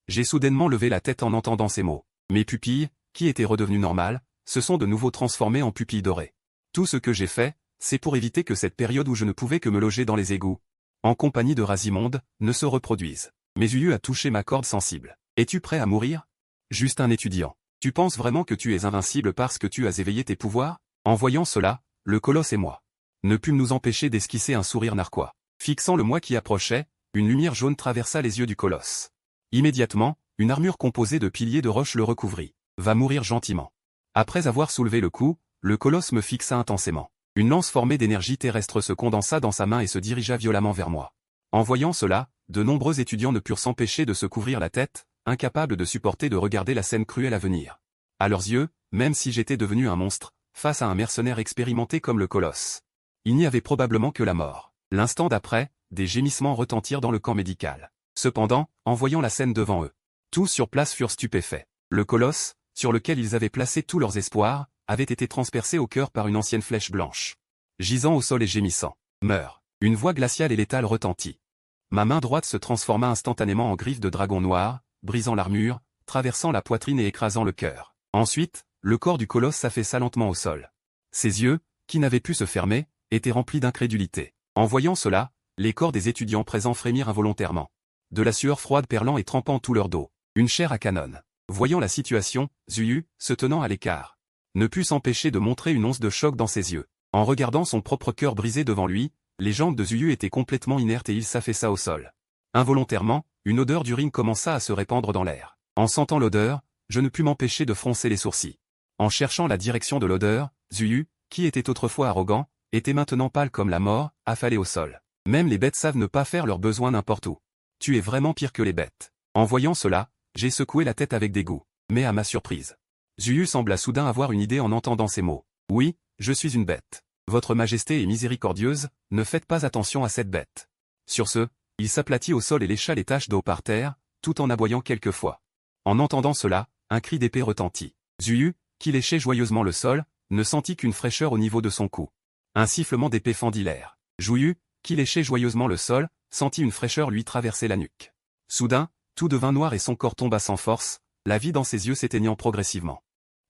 j'ai soudainement levé la tête en entendant ces mots. Mes pupilles, qui étaient redevenues normales, se sont de nouveau transformées en pupilles dorées. Tout ce que j'ai fait, c'est pour éviter que cette période où je ne pouvais que me loger dans les égouts, en compagnie de rats immondes, ne se reproduise. Mais Zhuyu a touché ma corde sensible. Es-tu prêt à mourir? Juste un étudiant. Tu penses vraiment que tu es invincible parce que tu as éveillé tes pouvoirs? En voyant cela, le colosse et moi ne pûmes nous empêcher d'esquisser un sourire narquois. Fixant le moi qui approchait, une lumière jaune traversa les yeux du colosse. Immédiatement, une armure composée de piliers de roche le recouvrit. Va mourir gentiment. Après avoir soulevé le cou, le colosse me fixa intensément. Une lance formée d'énergie terrestre se condensa dans sa main et se dirigea violemment vers moi. En voyant cela, de nombreux étudiants ne purent s'empêcher de se couvrir la tête, incapables de supporter de regarder la scène cruelle à venir. À leurs yeux, même si j'étais devenu un monstre, face à un mercenaire expérimenté comme le colosse, il n'y avait probablement que la mort. L'instant d'après, des gémissements retentirent dans le camp médical. Cependant, en voyant la scène devant eux, tous sur place furent stupéfaits. Le colosse, sur lequel ils avaient placé tous leurs espoirs, avait été transpercé au cœur par une ancienne flèche blanche. Gisant au sol et gémissant. Meurs. Une voix glaciale et létale retentit. Ma main droite se transforma instantanément en griffe de dragon noir, brisant l'armure, traversant la poitrine et écrasant le cœur. Ensuite, le corps du colosse s'affaissa lentement au sol. Ses yeux, qui n'avaient pu se fermer, étaient remplis d'incrédulité. En voyant cela, les corps des étudiants présents frémirent involontairement. De la sueur froide perlant et trempant tout leur dos. Une chair à canon. Voyant la situation, Zuyu, se tenant à l'écart, ne put s'empêcher de montrer une once de choc dans ses yeux. En regardant son propre cœur brisé devant lui, les jambes de Zuyu étaient complètement inertes et il s'affaissa au sol. Involontairement, une odeur d'urine commença à se répandre dans l'air. En sentant l'odeur, je ne pus m'empêcher de froncer les sourcils. En cherchant la direction de l'odeur, Zuyu, qui était autrefois arrogant, était maintenant pâle comme la mort, affalé au sol. Même les bêtes savent ne pas faire leurs besoins n'importe où. Tu es vraiment pire que les bêtes. En voyant cela, j'ai secoué la tête avec dégoût. Mais à ma surprise, Zuyu sembla soudain avoir une idée en entendant ces mots. Oui, je suis une bête. Votre majesté est miséricordieuse, ne faites pas attention à cette bête. Sur ce, il s'aplatit au sol et lécha les taches d'eau par terre, tout en aboyant quelquefois. En entendant cela, un cri d'épée retentit. Zuyu, qui léchait joyeusement le sol, ne sentit qu'une fraîcheur au niveau de son cou. Un sifflement d'épée fendit l'air. Zuyu, qui léchait joyeusement le sol, sentit une fraîcheur lui traverser la nuque. Soudain, tout devint noir et son corps tomba sans force, la vie dans ses yeux s'éteignant progressivement.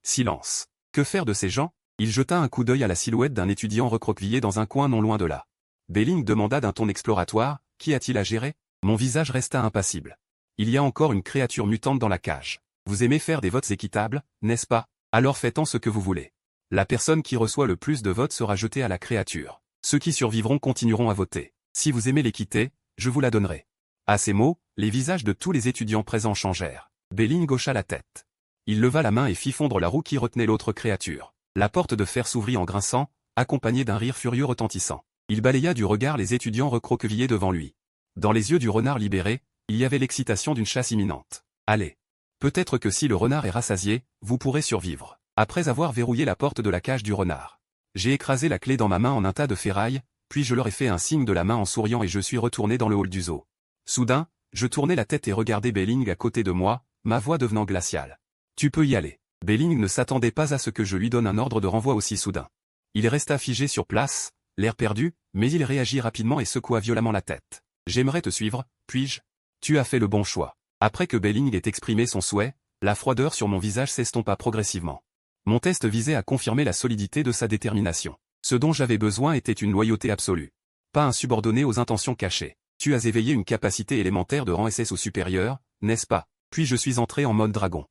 Silence. Que faire de ces gens? Il jeta un coup d'œil à la silhouette d'un étudiant recroquevillé dans un coin non loin de là. Belling demanda d'un ton exploratoire, qui a-t-il à gérer? Mon visage resta impassible. Il y a encore une créature mutante dans la cage. Vous aimez faire des votes équitables, n'est-ce pas? Alors faites-en ce que vous voulez. La personne qui reçoit le plus de votes sera jetée à la créature. Ceux qui survivront continueront à voter. Si vous aimez l'équité, je vous la donnerai. À ces mots, les visages de tous les étudiants présents changèrent. Belling hocha la tête. Il leva la main et fit fondre la roue qui retenait l'autre créature. La porte de fer s'ouvrit en grinçant, accompagnée d'un rire furieux retentissant. Il balaya du regard les étudiants recroquevillés devant lui. Dans les yeux du renard libéré, il y avait l'excitation d'une chasse imminente. Allez. Peut-être que si le renard est rassasié, vous pourrez survivre. Après avoir verrouillé la porte de la cage du renard, j'ai écrasé la clé dans ma main en un tas de ferraille, puis je leur ai fait un signe de la main en souriant et je suis retourné dans le hall du zoo. Soudain, je tournai la tête et regardai Belling à côté de moi, ma voix devenant glaciale. Tu peux y aller. Belling ne s'attendait pas à ce que je lui donne un ordre de renvoi aussi soudain. Il resta figé sur place, l'air perdu, mais il réagit rapidement et secoua violemment la tête. J'aimerais te suivre, puis-je? Tu as fait le bon choix. Après que Belling ait exprimé son souhait, la froideur sur mon visage s'estompa progressivement. Mon test visait à confirmer la solidité de sa détermination. Ce dont j'avais besoin était une loyauté absolue. Pas un subordonné aux intentions cachées. Tu as éveillé une capacité élémentaire de rang SS ou supérieur, n'est-ce pas? Puis je suis entré en mode dragon.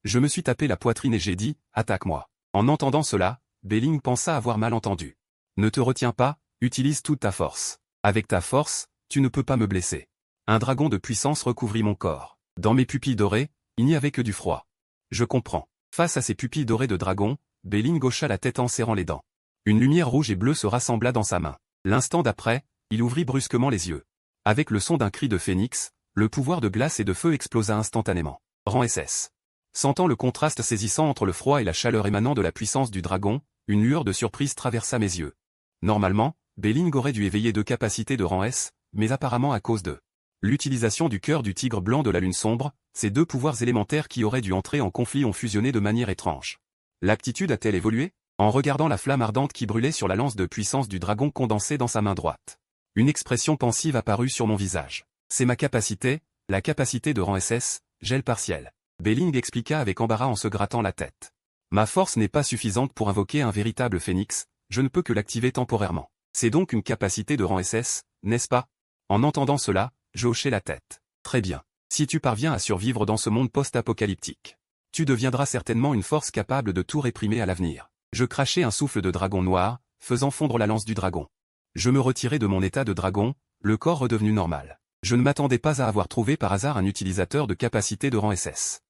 Je me suis tapé la poitrine et j'ai dit, attaque-moi. En entendant cela, Belling pensa avoir mal entendu. Ne te retiens pas, utilise toute ta force. Avec ta force, tu ne peux pas me blesser. Un dragon de puissance recouvrit mon corps. Dans mes pupilles dorées, il n'y avait que du froid. Je comprends. Face à ces pupilles dorées de dragon, Belling hocha la tête en serrant les dents. Une lumière rouge et bleue se rassembla dans sa main. L'instant d'après, il ouvrit brusquement les yeux. Avec le son d'un cri de phénix, le pouvoir de glace et de feu explosa instantanément. Rang SS. Sentant le contraste saisissant entre le froid et la chaleur émanant de la puissance du dragon, une lueur de surprise traversa mes yeux. Normalement, Belling aurait dû éveiller deux capacités de rang S, mais apparemment à cause de l'utilisation du cœur du tigre blanc de la lune sombre, ces deux pouvoirs élémentaires qui auraient dû entrer en conflit ont fusionné de manière étrange. L'aptitude a-t-elle évolué? En regardant la flamme ardente qui brûlait sur la lance de puissance du dragon condensée dans sa main droite. Une expression pensive apparut sur mon visage. C'est ma capacité, la capacité de rang SS, gel partiel. Belling expliqua avec embarras en se grattant la tête. Ma force n'est pas suffisante pour invoquer un véritable phénix, je ne peux que l'activer temporairement. C'est donc une capacité de rang SS, n'est-ce pas? En entendant cela, je hochai la tête. Très bien. Si tu parviens à survivre dans ce monde post-apocalyptique, tu deviendras certainement une force capable de tout réprimer à l'avenir. Je crachai un souffle de dragon noir, faisant fondre la lance du dragon. Je me retirai de mon état de dragon, le corps redevenu normal. Je ne m'attendais pas à avoir trouvé par hasard un utilisateur de capacité de rang SS.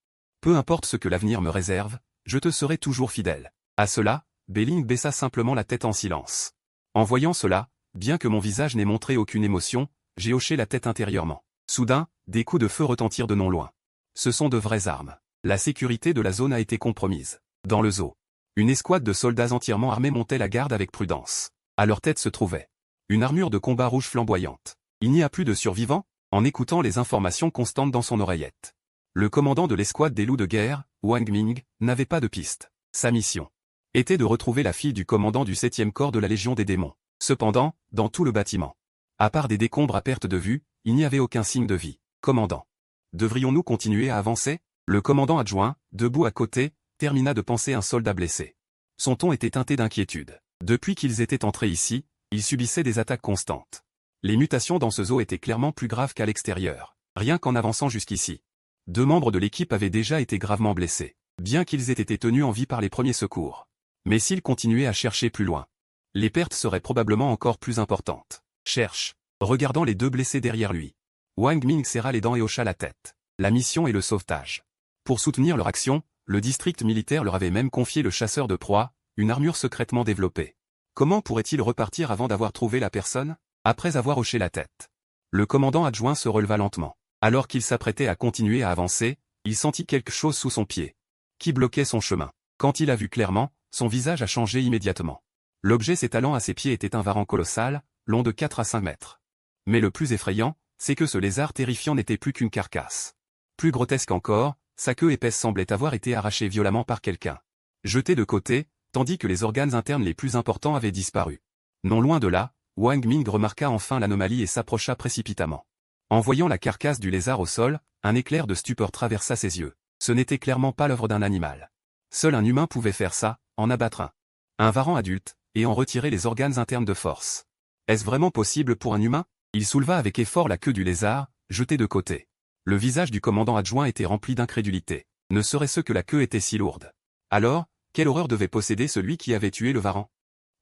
Peu importe ce que l'avenir me réserve, je te serai toujours fidèle. À cela, Belling baissa simplement la tête en silence. En voyant cela, bien que mon visage n'ait montré aucune émotion, j'ai hoché la tête intérieurement. Soudain, des coups de feu retentirent de non loin. Ce sont de vraies armes. La sécurité de la zone a été compromise. Dans le zoo, une escouade de soldats entièrement armés montait la garde avec prudence. À leur tête se trouvait une armure de combat rouge flamboyante. Il n'y a plus de survivants? En écoutant les informations constantes dans son oreillette. Le commandant de l'escouade des loups de guerre, Wang Ming, n'avait pas de piste. Sa mission était de retrouver la fille du commandant du 7e corps de la Légion des démons. Cependant, dans tout le bâtiment, à part des décombres à perte de vue, il n'y avait aucun signe de vie. Commandant, devrions-nous continuer à avancer? Le commandant adjoint, debout à côté, termina de panser un soldat blessé. Son ton était teinté d'inquiétude. Depuis qu'ils étaient entrés ici, ils subissaient des attaques constantes. Les mutations dans ce zoo étaient clairement plus graves qu'à l'extérieur. Rien qu'en avançant jusqu'ici. 2 membres de l'équipe avaient déjà été gravement blessés, bien qu'ils aient été tenus en vie par les premiers secours. Mais s'ils continuaient à chercher plus loin, les pertes seraient probablement encore plus importantes. Cherche. Regardant les 2 blessés derrière lui, Wang Ming serra les dents et hocha la tête. La mission est le sauvetage. Pour soutenir leur action, le district militaire leur avait même confié le chasseur de proies, une armure secrètement développée. Comment pourrait-il repartir avant d'avoir trouvé la personne? Après avoir hoché la tête. Le commandant adjoint se releva lentement. Alors qu'il s'apprêtait à continuer à avancer, il sentit quelque chose sous son pied, qui bloquait son chemin. Quand il a vu clairement, son visage a changé immédiatement. L'objet s'étalant à ses pieds était un varan colossal, long de 4 à 5 mètres. Mais le plus effrayant, c'est que ce lézard terrifiant n'était plus qu'une carcasse. Plus grotesque encore, sa queue épaisse semblait avoir été arrachée violemment par quelqu'un. Jetée de côté, tandis que les organes internes les plus importants avaient disparu. Non loin de là, Wang Ming remarqua enfin l'anomalie et s'approcha précipitamment. En voyant la carcasse du lézard au sol, un éclair de stupeur traversa ses yeux. Ce n'était clairement pas l'œuvre d'un animal. Seul un humain pouvait faire ça, en abattre un. Un varan adulte, et en retirer les organes internes de force. Est-ce vraiment possible pour un humain? Il souleva avec effort la queue du lézard, jetée de côté. Le visage du commandant adjoint était rempli d'incrédulité. Ne serait-ce que la queue était si lourde. Alors, quelle horreur devait posséder celui qui avait tué le varan?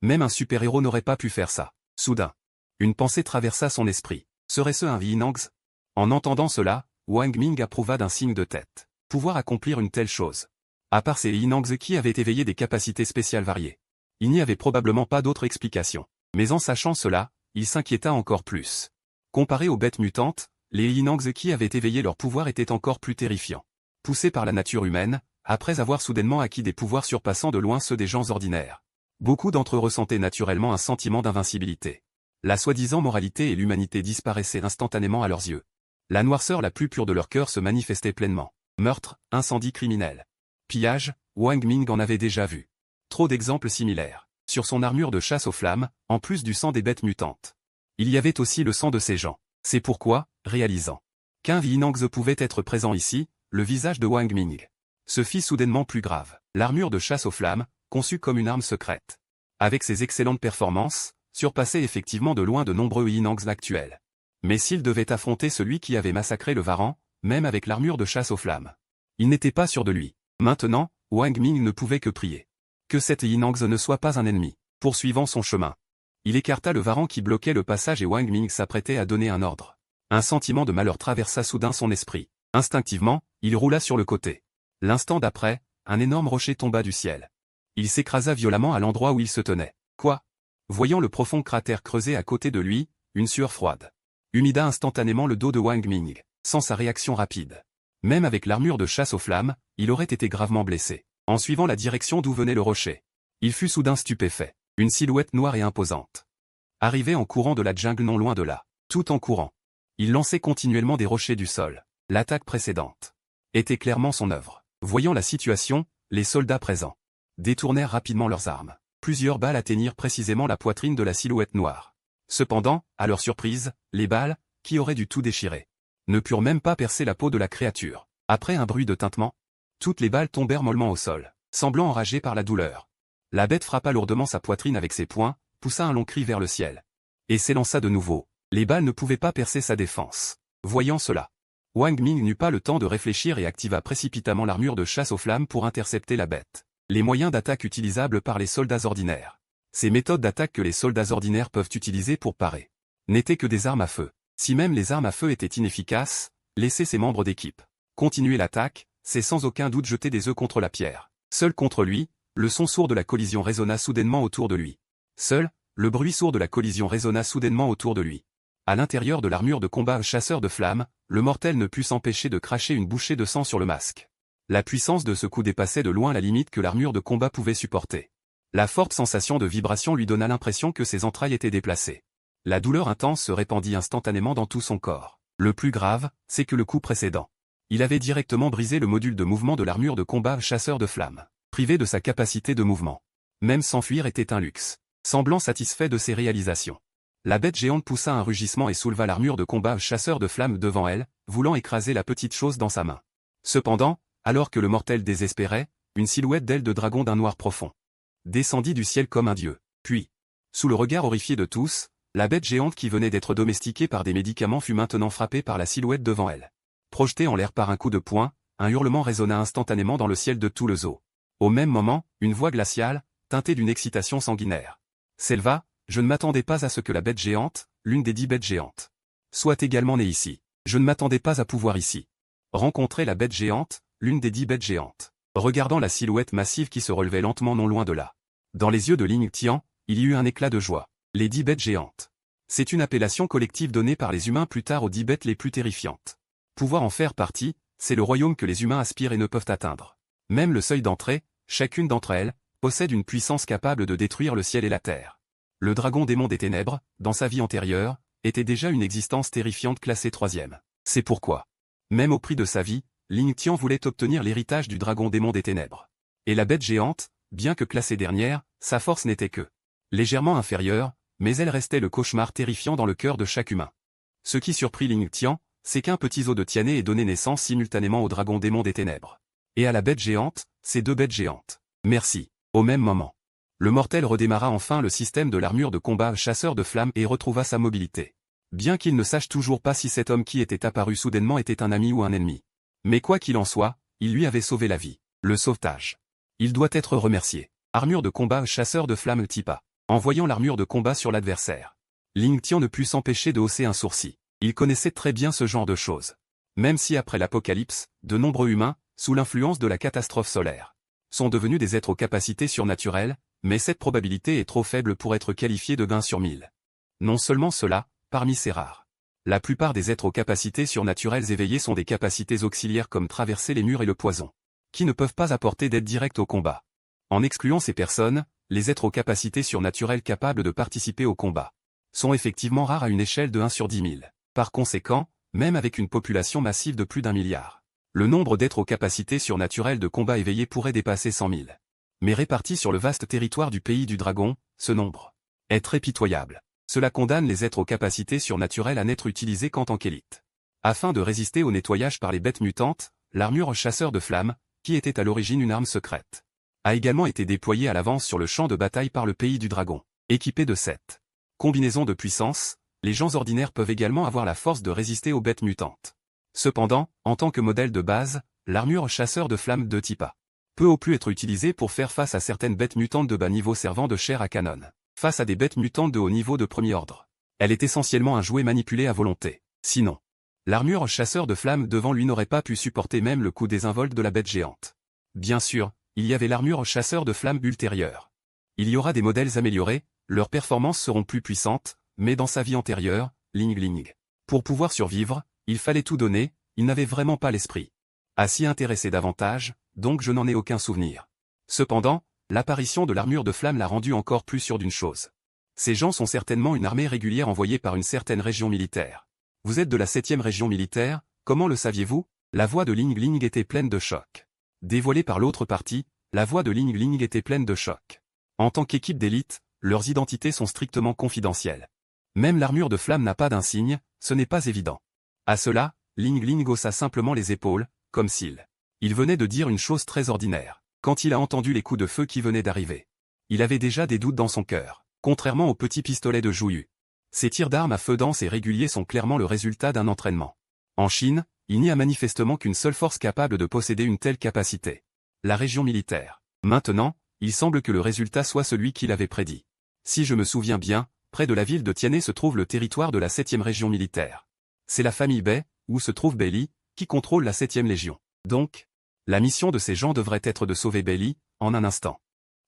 Même un super-héros n'aurait pas pu faire ça. Soudain, une pensée traversa son esprit. Serait-ce un Yinangs? En entendant cela, Wang Ming approuva d'un signe de tête. Pouvoir accomplir une telle chose. À part ces Yinangs qui avaient éveillé des capacités spéciales variées. Il n'y avait probablement pas d'autre explication. Mais en sachant cela, il s'inquiéta encore plus. Comparé aux bêtes mutantes, les Yinangs qui avaient éveillé leur pouvoir étaient encore plus terrifiants. Poussés par la nature humaine, après avoir soudainement acquis des pouvoirs surpassant de loin ceux des gens ordinaires. Beaucoup d'entre eux ressentaient naturellement un sentiment d'invincibilité. La soi-disant moralité et l'humanité disparaissaient instantanément à leurs yeux. La noirceur la plus pure de leur cœur se manifestait pleinement. Meurtre, incendie criminel. Pillage, Wang Ming en avait déjà vu. Trop d'exemples similaires. Sur son armure de chasse aux flammes, en plus du sang des bêtes mutantes. Il y avait aussi le sang de ces gens. C'est pourquoi, réalisant qu'un Yinangs pouvait être présent ici, le visage de Wang Ming se fit soudainement plus grave. L'armure de chasse aux flammes, conçue comme une arme secrète. Avec ses excellentes performances, surpassait effectivement de loin de nombreux Yinangs actuels. Mais s'il devait affronter celui qui avait massacré le varan, même avec l'armure de chasse aux flammes, il n'était pas sûr de lui. Maintenant, Wang Ming ne pouvait que prier. Que cet Yinangs ne soit pas un ennemi. Poursuivant son chemin, il écarta le varan qui bloquait le passage et Wang Ming s'apprêtait à donner un ordre. Un sentiment de malheur traversa soudain son esprit. Instinctivement, il roula sur le côté. L'instant d'après, un énorme rocher tomba du ciel. Il s'écrasa violemment à l'endroit où il se tenait. Quoi? Voyant le profond cratère creusé à côté de lui, une sueur froide humida instantanément le dos de Wang Ming, sans sa réaction rapide. Même avec l'armure de chasse aux flammes, il aurait été gravement blessé. En suivant la direction d'où venait le rocher, il fut soudain stupéfait. Une silhouette noire et imposante arrivait en courant de la jungle non loin de là. Tout en courant, il lançait continuellement des rochers du sol. L'attaque précédente était clairement son œuvre. Voyant la situation, les soldats présents détournèrent rapidement leurs armes. Plusieurs balles atteignirent précisément la poitrine de la silhouette noire. Cependant, à leur surprise, les balles, qui auraient dû tout déchirer, ne purent même pas percer la peau de la créature. Après un bruit de tintement, toutes les balles tombèrent mollement au sol, semblant enragées par la douleur. La bête frappa lourdement sa poitrine avec ses poings, poussa un long cri vers le ciel. Et s'élança de nouveau. Les balles ne pouvaient pas percer sa défense. Voyant cela, Wang Ming n'eut pas le temps de réfléchir et activa précipitamment l'armure de chasse aux flammes pour intercepter la bête. Les moyens d'attaque utilisables par les soldats ordinaires. Ces méthodes d'attaque que les soldats ordinaires peuvent utiliser pour parer n'étaient que des armes à feu. Si même les armes à feu étaient inefficaces, laisser ses membres d'équipe continuer l'attaque, c'est sans aucun doute jeter des œufs contre la pierre. Seul contre lui, le son sourd de la collision résonna soudainement autour de lui. Seul, le bruit sourd de la collision résonna soudainement autour de lui. À l'intérieur de l'armure de combat chasseur de flammes, le mortel ne put s'empêcher de cracher une bouchée de sang sur le masque. La puissance de ce coup dépassait de loin la limite que l'armure de combat pouvait supporter. La forte sensation de vibration lui donna l'impression que ses entrailles étaient déplacées. La douleur intense se répandit instantanément dans tout son corps. Le plus grave, c'est que le coup précédent, il avait directement brisé le module de mouvement de l'armure de combat chasseur de flammes, privé de sa capacité de mouvement. Même s'enfuir était un luxe. Semblant satisfait de ses réalisations, la bête géante poussa un rugissement et souleva l'armure de combat chasseur de flammes devant elle, voulant écraser la petite chose dans sa main. Cependant, Alors que le mortel désespérait, une silhouette d'aile de dragon d'un noir profond descendit du ciel comme un dieu. Puis, sous le regard horrifié de tous, la bête géante qui venait d'être domestiquée par des médicaments fut maintenant frappée par la silhouette devant elle. Projetée en l'air par un coup de poing, un hurlement résonna instantanément dans le ciel de tout le zoo. Au même moment, une voix glaciale, teintée d'une excitation sanguinaire, s'éleva. Je ne m'attendais pas à ce que la bête géante, l'une des 10 bêtes géantes, soit également née ici. Je ne m'attendais pas à pouvoir ici rencontrer la bête géante, l'une des 10 bêtes géantes. Regardant la silhouette massive qui se relevait lentement non loin de là. Dans les yeux de Ling Tian, il y eut un éclat de joie. Les 10 bêtes géantes. C'est une appellation collective donnée par les humains plus tard aux 10 bêtes les plus terrifiantes. Pouvoir en faire partie, c'est le royaume que les humains aspirent et ne peuvent atteindre. Même le seuil d'entrée, chacune d'entre elles, possède une puissance capable de détruire le ciel et la terre. Le dragon démon des ténèbres, dans sa vie antérieure, était déjà une existence terrifiante classée 3e. C'est pourquoi, même au prix de sa vie, Ling Tian voulait obtenir l'héritage du dragon démon des ténèbres. Et la bête géante, bien que classée dernière, sa force n'était que légèrement inférieure, mais elle restait le cauchemar terrifiant dans le cœur de chaque humain. Ce qui surprit Ling Tian, c'est qu'un petit zoo de Tiané ait donné naissance simultanément au dragon démon des ténèbres. Et à la bête géante, ces 2 bêtes géantes. Merci. Au même moment, le mortel redémarra enfin le système de l'armure de combat chasseur de flammes et retrouva sa mobilité. Bien qu'il ne sache toujours pas si cet homme qui était apparu soudainement était un ami ou un ennemi. Mais quoi qu'il en soit, il lui avait sauvé la vie. Le sauvetage. Il doit être remercié. Armure de combat chasseur de flammes type A. En voyant l'armure de combat sur l'adversaire, Ling Tian ne put s'empêcher de hausser un sourcil. Il connaissait très bien ce genre de choses. Même si après l'apocalypse, de nombreux humains, sous l'influence de la catastrophe solaire, sont devenus des êtres aux capacités surnaturelles, mais cette probabilité est trop faible pour être qualifiée de 1 sur 1000. Non seulement cela, parmi ces rares. La plupart des êtres aux capacités surnaturelles éveillées sont des capacités auxiliaires comme traverser les murs et le poison, qui ne peuvent pas apporter d'aide directe au combat. En excluant ces personnes, les êtres aux capacités surnaturelles capables de participer au combat sont effectivement rares à une échelle de 1 sur 10 000. Par conséquent, même avec une population massive de plus d'1 milliard, le nombre d'êtres aux capacités surnaturelles de combat éveillés pourrait dépasser 100 000. Mais répartis sur le vaste territoire du pays du dragon, ce nombre est très pitoyable. Cela condamne les êtres aux capacités surnaturelles à n'être utilisés qu'en tant qu'élite. Afin de résister au nettoyage par les bêtes mutantes, l'armure chasseur de flammes, qui était à l'origine une arme secrète, a également été déployée à l'avance sur le champ de bataille par le pays du dragon. Équipé de cette combinaison de puissance, les gens ordinaires peuvent également avoir la force de résister aux bêtes mutantes. Cependant, en tant que modèle de base, l'armure chasseur de flammes de type A peut au plus être utilisée pour faire face à certaines bêtes mutantes de bas niveau servant de chair à canon. Face à des bêtes mutantes de haut niveau de premier ordre, elle est essentiellement un jouet manipulé à volonté. Sinon, l'armure chasseur de flammes devant lui n'aurait pas pu supporter même le coup désinvolte de la bête géante. Bien sûr, il y avait l'armure chasseur de flammes ultérieure. Il y aura des modèles améliorés, leurs performances seront plus puissantes, mais dans sa vie antérieure, Ling, pour pouvoir survivre, il fallait tout donner, il n'avait vraiment pas l'esprit à s'y intéresser davantage, donc je n'en ai aucun souvenir. Cependant, l'apparition de l'armure de flamme l'a rendu encore plus sûr d'une chose. Ces gens sont certainement une armée régulière envoyée par une certaine région militaire. Vous êtes de la 7e région militaire, comment le saviez-vous? La voix de Ling était pleine de choc. Dévoilée par l'autre partie, la voix de Ling était pleine de choc. En tant qu'équipe d'élite, leurs identités sont strictement confidentielles. Même l'armure de flamme n'a pas d'insigne, ce n'est pas évident. À cela, Ling haussa simplement les épaules, comme il venait de dire une chose très ordinaire. Quand il a entendu les coups de feu qui venaient d'arriver, il avait déjà des doutes dans son cœur. Contrairement aux petits pistolets de Zhou Yu, ces tirs d'armes à feu dense et réguliers sont clairement le résultat d'un entraînement. En Chine, il n'y a manifestement qu'une seule force capable de posséder une telle capacité. La région militaire. Maintenant, il semble que le résultat soit celui qu'il avait prédit. Si je me souviens bien, près de la ville de Tianhe se trouve le territoire de la 7e région militaire. C'est la famille Bai, où se trouve Bai Li, qui contrôle la 7e légion. Donc, la mission de ces gens devrait être de sauver Bai Li, en un instant.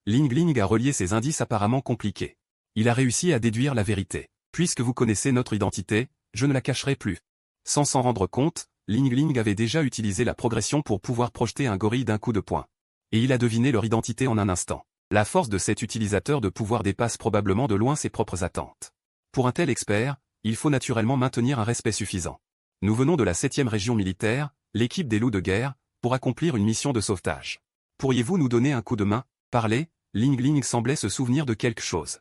Ling a relié ces indices apparemment compliqués. Il a réussi à déduire la vérité. Puisque vous connaissez notre identité, je ne la cacherai plus. Sans s'en rendre compte, Ling avait déjà utilisé la progression pour pouvoir projeter un gorille d'un coup de poing. Et il a deviné leur identité en un instant. La force de cet utilisateur de pouvoir dépasse probablement de loin ses propres attentes. Pour un tel expert, il faut naturellement maintenir un respect suffisant. Nous venons de la 7e région militaire, l'équipe des loups de guerre, pour accomplir une mission de sauvetage. Pourriez-vous nous donner un coup de main? Parlez, Ling semblait se souvenir de quelque chose.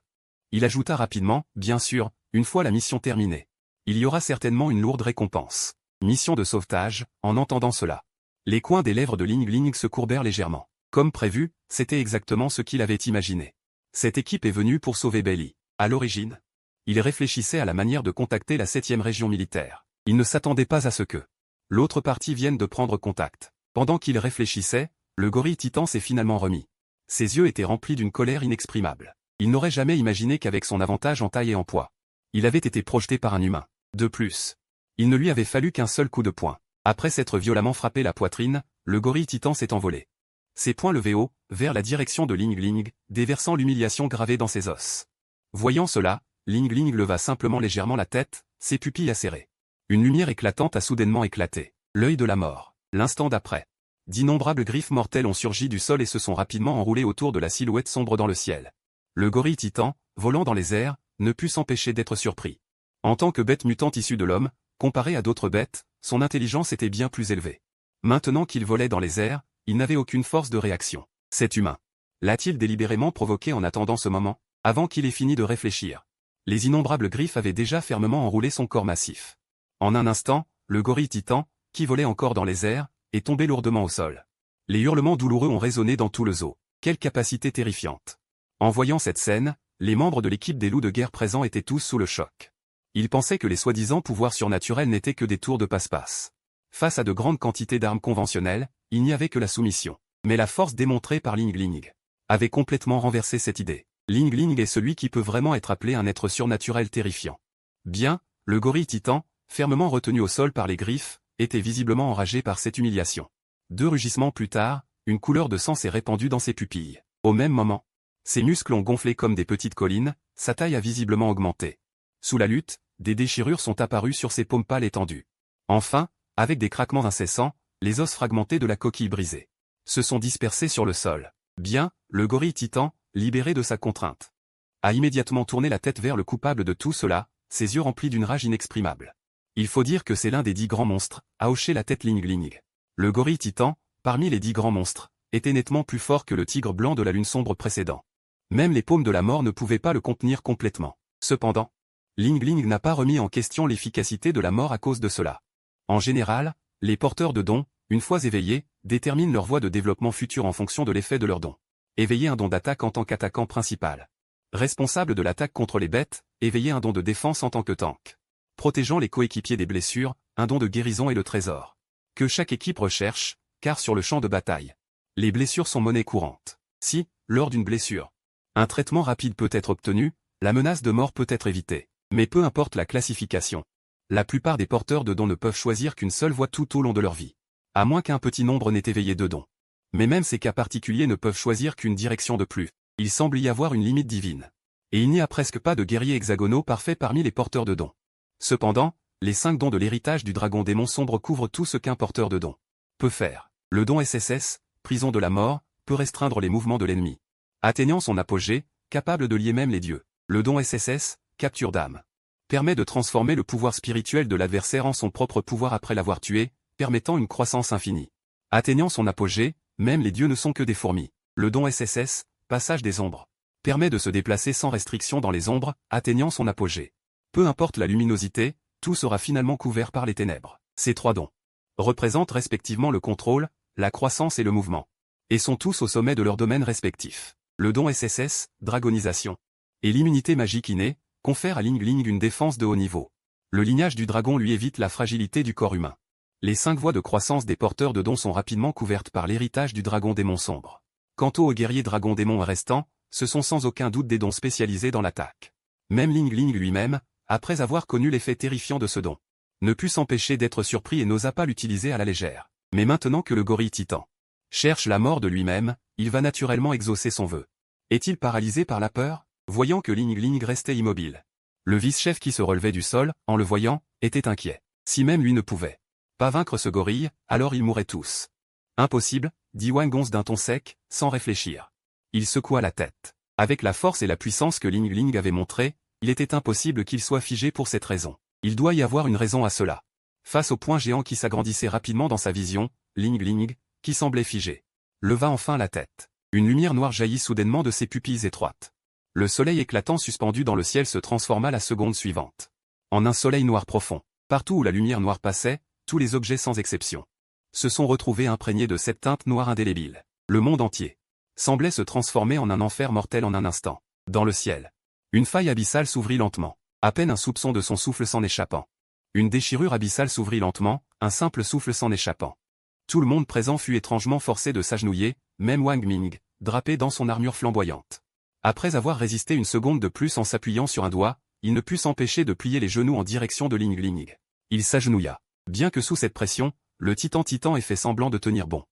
Il ajouta rapidement, bien sûr, une fois la mission terminée. Il y aura certainement une lourde récompense. Mission de sauvetage, en entendant cela. Les coins des lèvres de Ling Ling se courbèrent légèrement. Comme prévu, c'était exactement ce qu'il avait imaginé. Cette équipe est venue pour sauver Bailey. À l'origine, il réfléchissait à la manière de contacter la 7e région militaire. Il ne s'attendait pas à ce que l'autre partie vienne de prendre contact. Pendant qu'il réfléchissait, le gorille titan s'est finalement remis. Ses yeux étaient remplis d'une colère inexprimable. Il n'aurait jamais imaginé qu'avec son avantage en taille et en poids, il avait été projeté par un humain. De plus, il ne lui avait fallu qu'un seul coup de poing. Après s'être violemment frappé la poitrine, le gorille titan s'est envolé. Ses poings levés haut, vers la direction de Ling Ling, déversant l'humiliation gravée dans ses os. Voyant cela, Ling Ling leva simplement légèrement la tête, ses pupilles acérées. Une lumière éclatante a soudainement éclaté. L'œil de la mort. L'instant d'après, d'innombrables griffes mortelles ont surgi du sol et se sont rapidement enroulées autour de la silhouette sombre dans le ciel. Le gorille titan, volant dans les airs, ne put s'empêcher d'être surpris. En tant que bête mutante issue de l'homme, comparé à d'autres bêtes, son intelligence était bien plus élevée. Maintenant qu'il volait dans les airs, il n'avait aucune force de réaction. Cet humain l'a-t-il délibérément provoqué en attendant ce moment, avant qu'il ait fini de réfléchir? Les innombrables griffes avaient déjà fermement enroulé son corps massif. En un instant, le gorille titan, qui volait encore dans les airs, est tombé lourdement au sol. Les hurlements douloureux ont résonné dans tout le zoo. Quelle capacité terrifiante! En voyant cette scène, les membres de l'équipe des loups de guerre présents étaient tous sous le choc. Ils pensaient que les soi-disant pouvoirs surnaturels n'étaient que des tours de passe-passe. Face à de grandes quantités d'armes conventionnelles, il n'y avait que la soumission. Mais la force démontrée par Ling Ling avait complètement renversé cette idée. Ling Ling est celui qui peut vraiment être appelé un être surnaturel terrifiant. Bien, le gorille titan, fermement retenu au sol par les griffes, était visiblement enragé par cette humiliation. 2 rugissements plus tard, une couleur de sang s'est répandue dans ses pupilles. Au même moment, ses muscles ont gonflé comme des petites collines, sa taille a visiblement augmenté. Sous la lutte, des déchirures sont apparues sur ses paumes pâles et tendues. Enfin, avec des craquements incessants, les os fragmentés de la coquille brisée se sont dispersés sur le sol. Bien, le gorille titan, libéré de sa contrainte, a immédiatement tourné la tête vers le coupable de tout cela, ses yeux remplis d'une rage inexprimable. Il faut dire que c'est l'un des 10 grands monstres, a hoché la tête Ling Ling. Le gorille titan, parmi les 10 grands monstres, était nettement plus fort que le tigre blanc de la lune sombre précédent. Même les paumes de la mort ne pouvaient pas le contenir complètement. Cependant, Ling Ling n'a pas remis en question l'efficacité de la mort à cause de cela. En général, les porteurs de dons, une fois éveillés, déterminent leur voie de développement futur en fonction de l'effet de leur don. Éveiller un don d'attaque en tant qu'attaquant principal. Responsable de l'attaque contre les bêtes, éveiller un don de défense en tant que tank. Protégeant les coéquipiers des blessures, un don de guérison et le trésor. Que chaque équipe recherche, car sur le champ de bataille, les blessures sont monnaie courante. Si, lors d'une blessure, un traitement rapide peut être obtenu, la menace de mort peut être évitée. Mais peu importe la classification, la plupart des porteurs de dons ne peuvent choisir qu'une seule voie tout au long de leur vie. À moins qu'un petit nombre n'ait éveillé de dons. Mais même ces cas particuliers ne peuvent choisir qu'une direction de plus. Il semble y avoir une limite divine. Et il n'y a presque pas de guerriers hexagonaux parfaits parmi les porteurs de dons. Cependant, les 5 dons de l'héritage du dragon démon sombre couvrent tout ce qu'un porteur de dons peut faire. Le don SSS, prison de la mort, peut restreindre les mouvements de l'ennemi. Atteignant son apogée, capable de lier même les dieux. Le don SSS, capture d'âme, permet de transformer le pouvoir spirituel de l'adversaire en son propre pouvoir après l'avoir tué, permettant une croissance infinie. Atteignant son apogée, même les dieux ne sont que des fourmis. Le don SSS, passage des ombres, permet de se déplacer sans restriction dans les ombres, atteignant son apogée. Peu importe la luminosité, tout sera finalement couvert par les ténèbres. Ces 3 dons représentent respectivement le contrôle, la croissance et le mouvement, et sont tous au sommet de leurs domaines respectifs. Le don SSS, dragonisation, et l'immunité magique innée, confère à Ling Ling une défense de haut niveau. Le lignage du dragon lui évite la fragilité du corps humain. Les 5 voies de croissance des porteurs de dons sont rapidement couvertes par l'héritage du dragon démon sombre. Quant aux guerriers dragon démon restants, ce sont sans aucun doute des dons spécialisés dans l'attaque. Même Ling Ling lui-même, après avoir connu l'effet terrifiant de ce don, ne put s'empêcher d'être surpris et n'osa pas l'utiliser à la légère. Mais maintenant que le gorille titan cherche la mort de lui-même, il va naturellement exaucer son vœu. Est-il paralysé par la peur? Voyant que Ling Ling restait immobile, le vice-chef qui se relevait du sol, en le voyant, était inquiet. Si même lui ne pouvait pas vaincre ce gorille, alors ils mourraient tous. Impossible, dit Wang Gonze d'un ton sec, sans réfléchir. Il secoua la tête. Avec la force et la puissance que Ling Ling avait montré, il était impossible qu'il soit figé pour cette raison. Il doit y avoir une raison à cela. Face au point géant qui s'agrandissait rapidement dans sa vision, Ling Ling, qui semblait figé, leva enfin la tête. Une lumière noire jaillit soudainement de ses pupilles étroites. Le soleil éclatant suspendu dans le ciel se transforma la seconde suivante en un soleil noir profond. Partout où la lumière noire passait, tous les objets sans exception se sont retrouvés imprégnés de cette teinte noire indélébile. Le monde entier semblait se transformer en un enfer mortel en un instant. Dans le ciel, une faille abyssale s'ouvrit lentement. À peine un soupçon de son souffle s'en échappant. Une déchirure abyssale s'ouvrit lentement, un simple souffle s'en échappant. Tout le monde présent fut étrangement forcé de s'agenouiller, même Wang Ming, drapé dans son armure flamboyante. Après avoir résisté une seconde de plus en s'appuyant sur un doigt, il ne put s'empêcher de plier les genoux en direction de Ling Ling. Il s'agenouilla. Bien que sous cette pression, le titan ait fait semblant de tenir bon.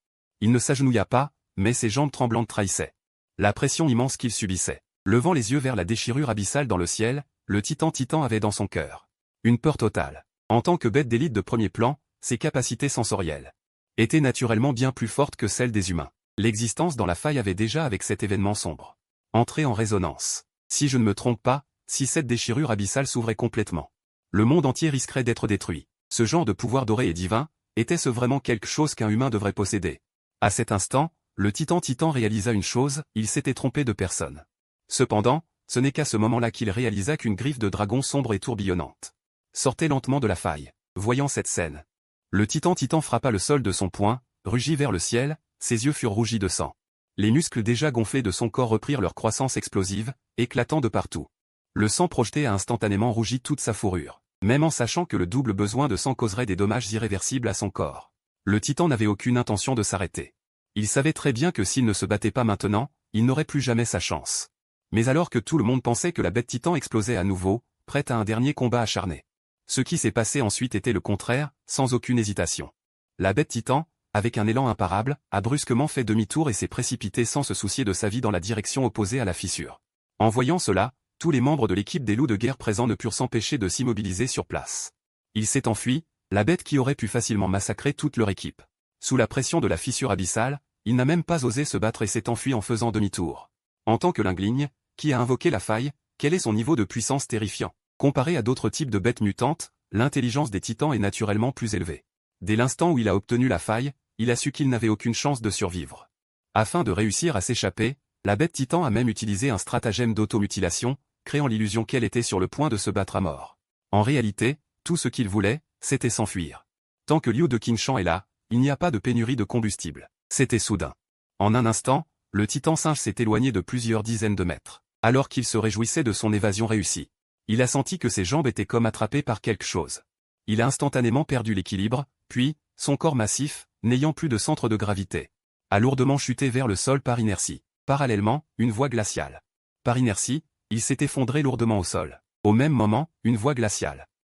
Il ne s'agenouilla pas, mais ses jambes tremblantes trahissaient la pression immense qu'il subissait. Levant les yeux vers la déchirure abyssale dans le ciel, le titan avait dans son cœur une peur totale. En tant que bête d'élite de premier plan, ses capacités sensorielles étaient naturellement bien plus fortes que celles des humains. L'existence dans la faille avait déjà avec cet événement sombre entré en résonance. Si je ne me trompe pas, si cette déchirure abyssale s'ouvrait complètement, le monde entier risquerait d'être détruit. Ce genre de pouvoir doré et divin, était-ce vraiment quelque chose qu'un humain devrait posséder? À cet instant, le titan réalisa une chose, il s'était trompé de personne. Cependant, ce n'est qu'à ce moment-là qu'il réalisa qu'une griffe de dragon sombre et tourbillonnante sortait lentement de la faille. Voyant cette scène, le titan frappa le sol de son poing, rugit vers le ciel, ses yeux furent rougis de sang. Les muscles déjà gonflés de son corps reprirent leur croissance explosive, éclatant de partout. Le sang projeté a instantanément rougi toute sa fourrure, même en sachant que le double besoin de sang causerait des dommages irréversibles à son corps. Le titan n'avait aucune intention de s'arrêter. Il savait très bien que s'il ne se battait pas maintenant, il n'aurait plus jamais sa chance. Mais alors que tout le monde pensait que la bête titan explosait à nouveau, prête à un dernier combat acharné. Ce qui s'est passé ensuite était le contraire, sans aucune hésitation. La bête titan, avec un élan imparable, a brusquement fait demi-tour et s'est précipité sans se soucier de sa vie dans la direction opposée à la fissure. En voyant cela, tous les membres de l'équipe des loups de guerre présents ne purent s'empêcher de s'immobiliser sur place. Il s'est enfui, la bête qui aurait pu facilement massacrer toute leur équipe. Sous la pression de la fissure abyssale, il n'a même pas osé se battre et s'est enfui en faisant demi-tour. En tant que Lingling, qui a invoqué la faille, quel est son niveau de puissance terrifiant? Comparé à d'autres types de bêtes mutantes, l'intelligence des titans est naturellement plus élevée. Dès l'instant où il a obtenu la faille, il a su qu'il n'avait aucune chance de survivre. Afin de réussir à s'échapper, la bête titan a même utilisé un stratagème d'automutilation, créant l'illusion qu'elle était sur le point de se battre à mort. En réalité, tout ce qu'il voulait, c'était s'enfuir. Tant que Liu de Qingshan est là, il n'y a pas de pénurie de combustible. C'était soudain. En un instant, le titan singe s'est éloigné de plusieurs dizaines de mètres. Alors qu'il se réjouissait de son évasion réussie, il a senti que ses jambes étaient comme attrapées par quelque chose. Il a instantanément perdu l'équilibre, puis, son corps massif, n'ayant plus de centre de gravité, a lourdement chuté vers le sol par inertie. Parallèlement, une voie glaciale. Par inertie, il s'est effondré lourdement au sol. Au même moment, une voie glaciale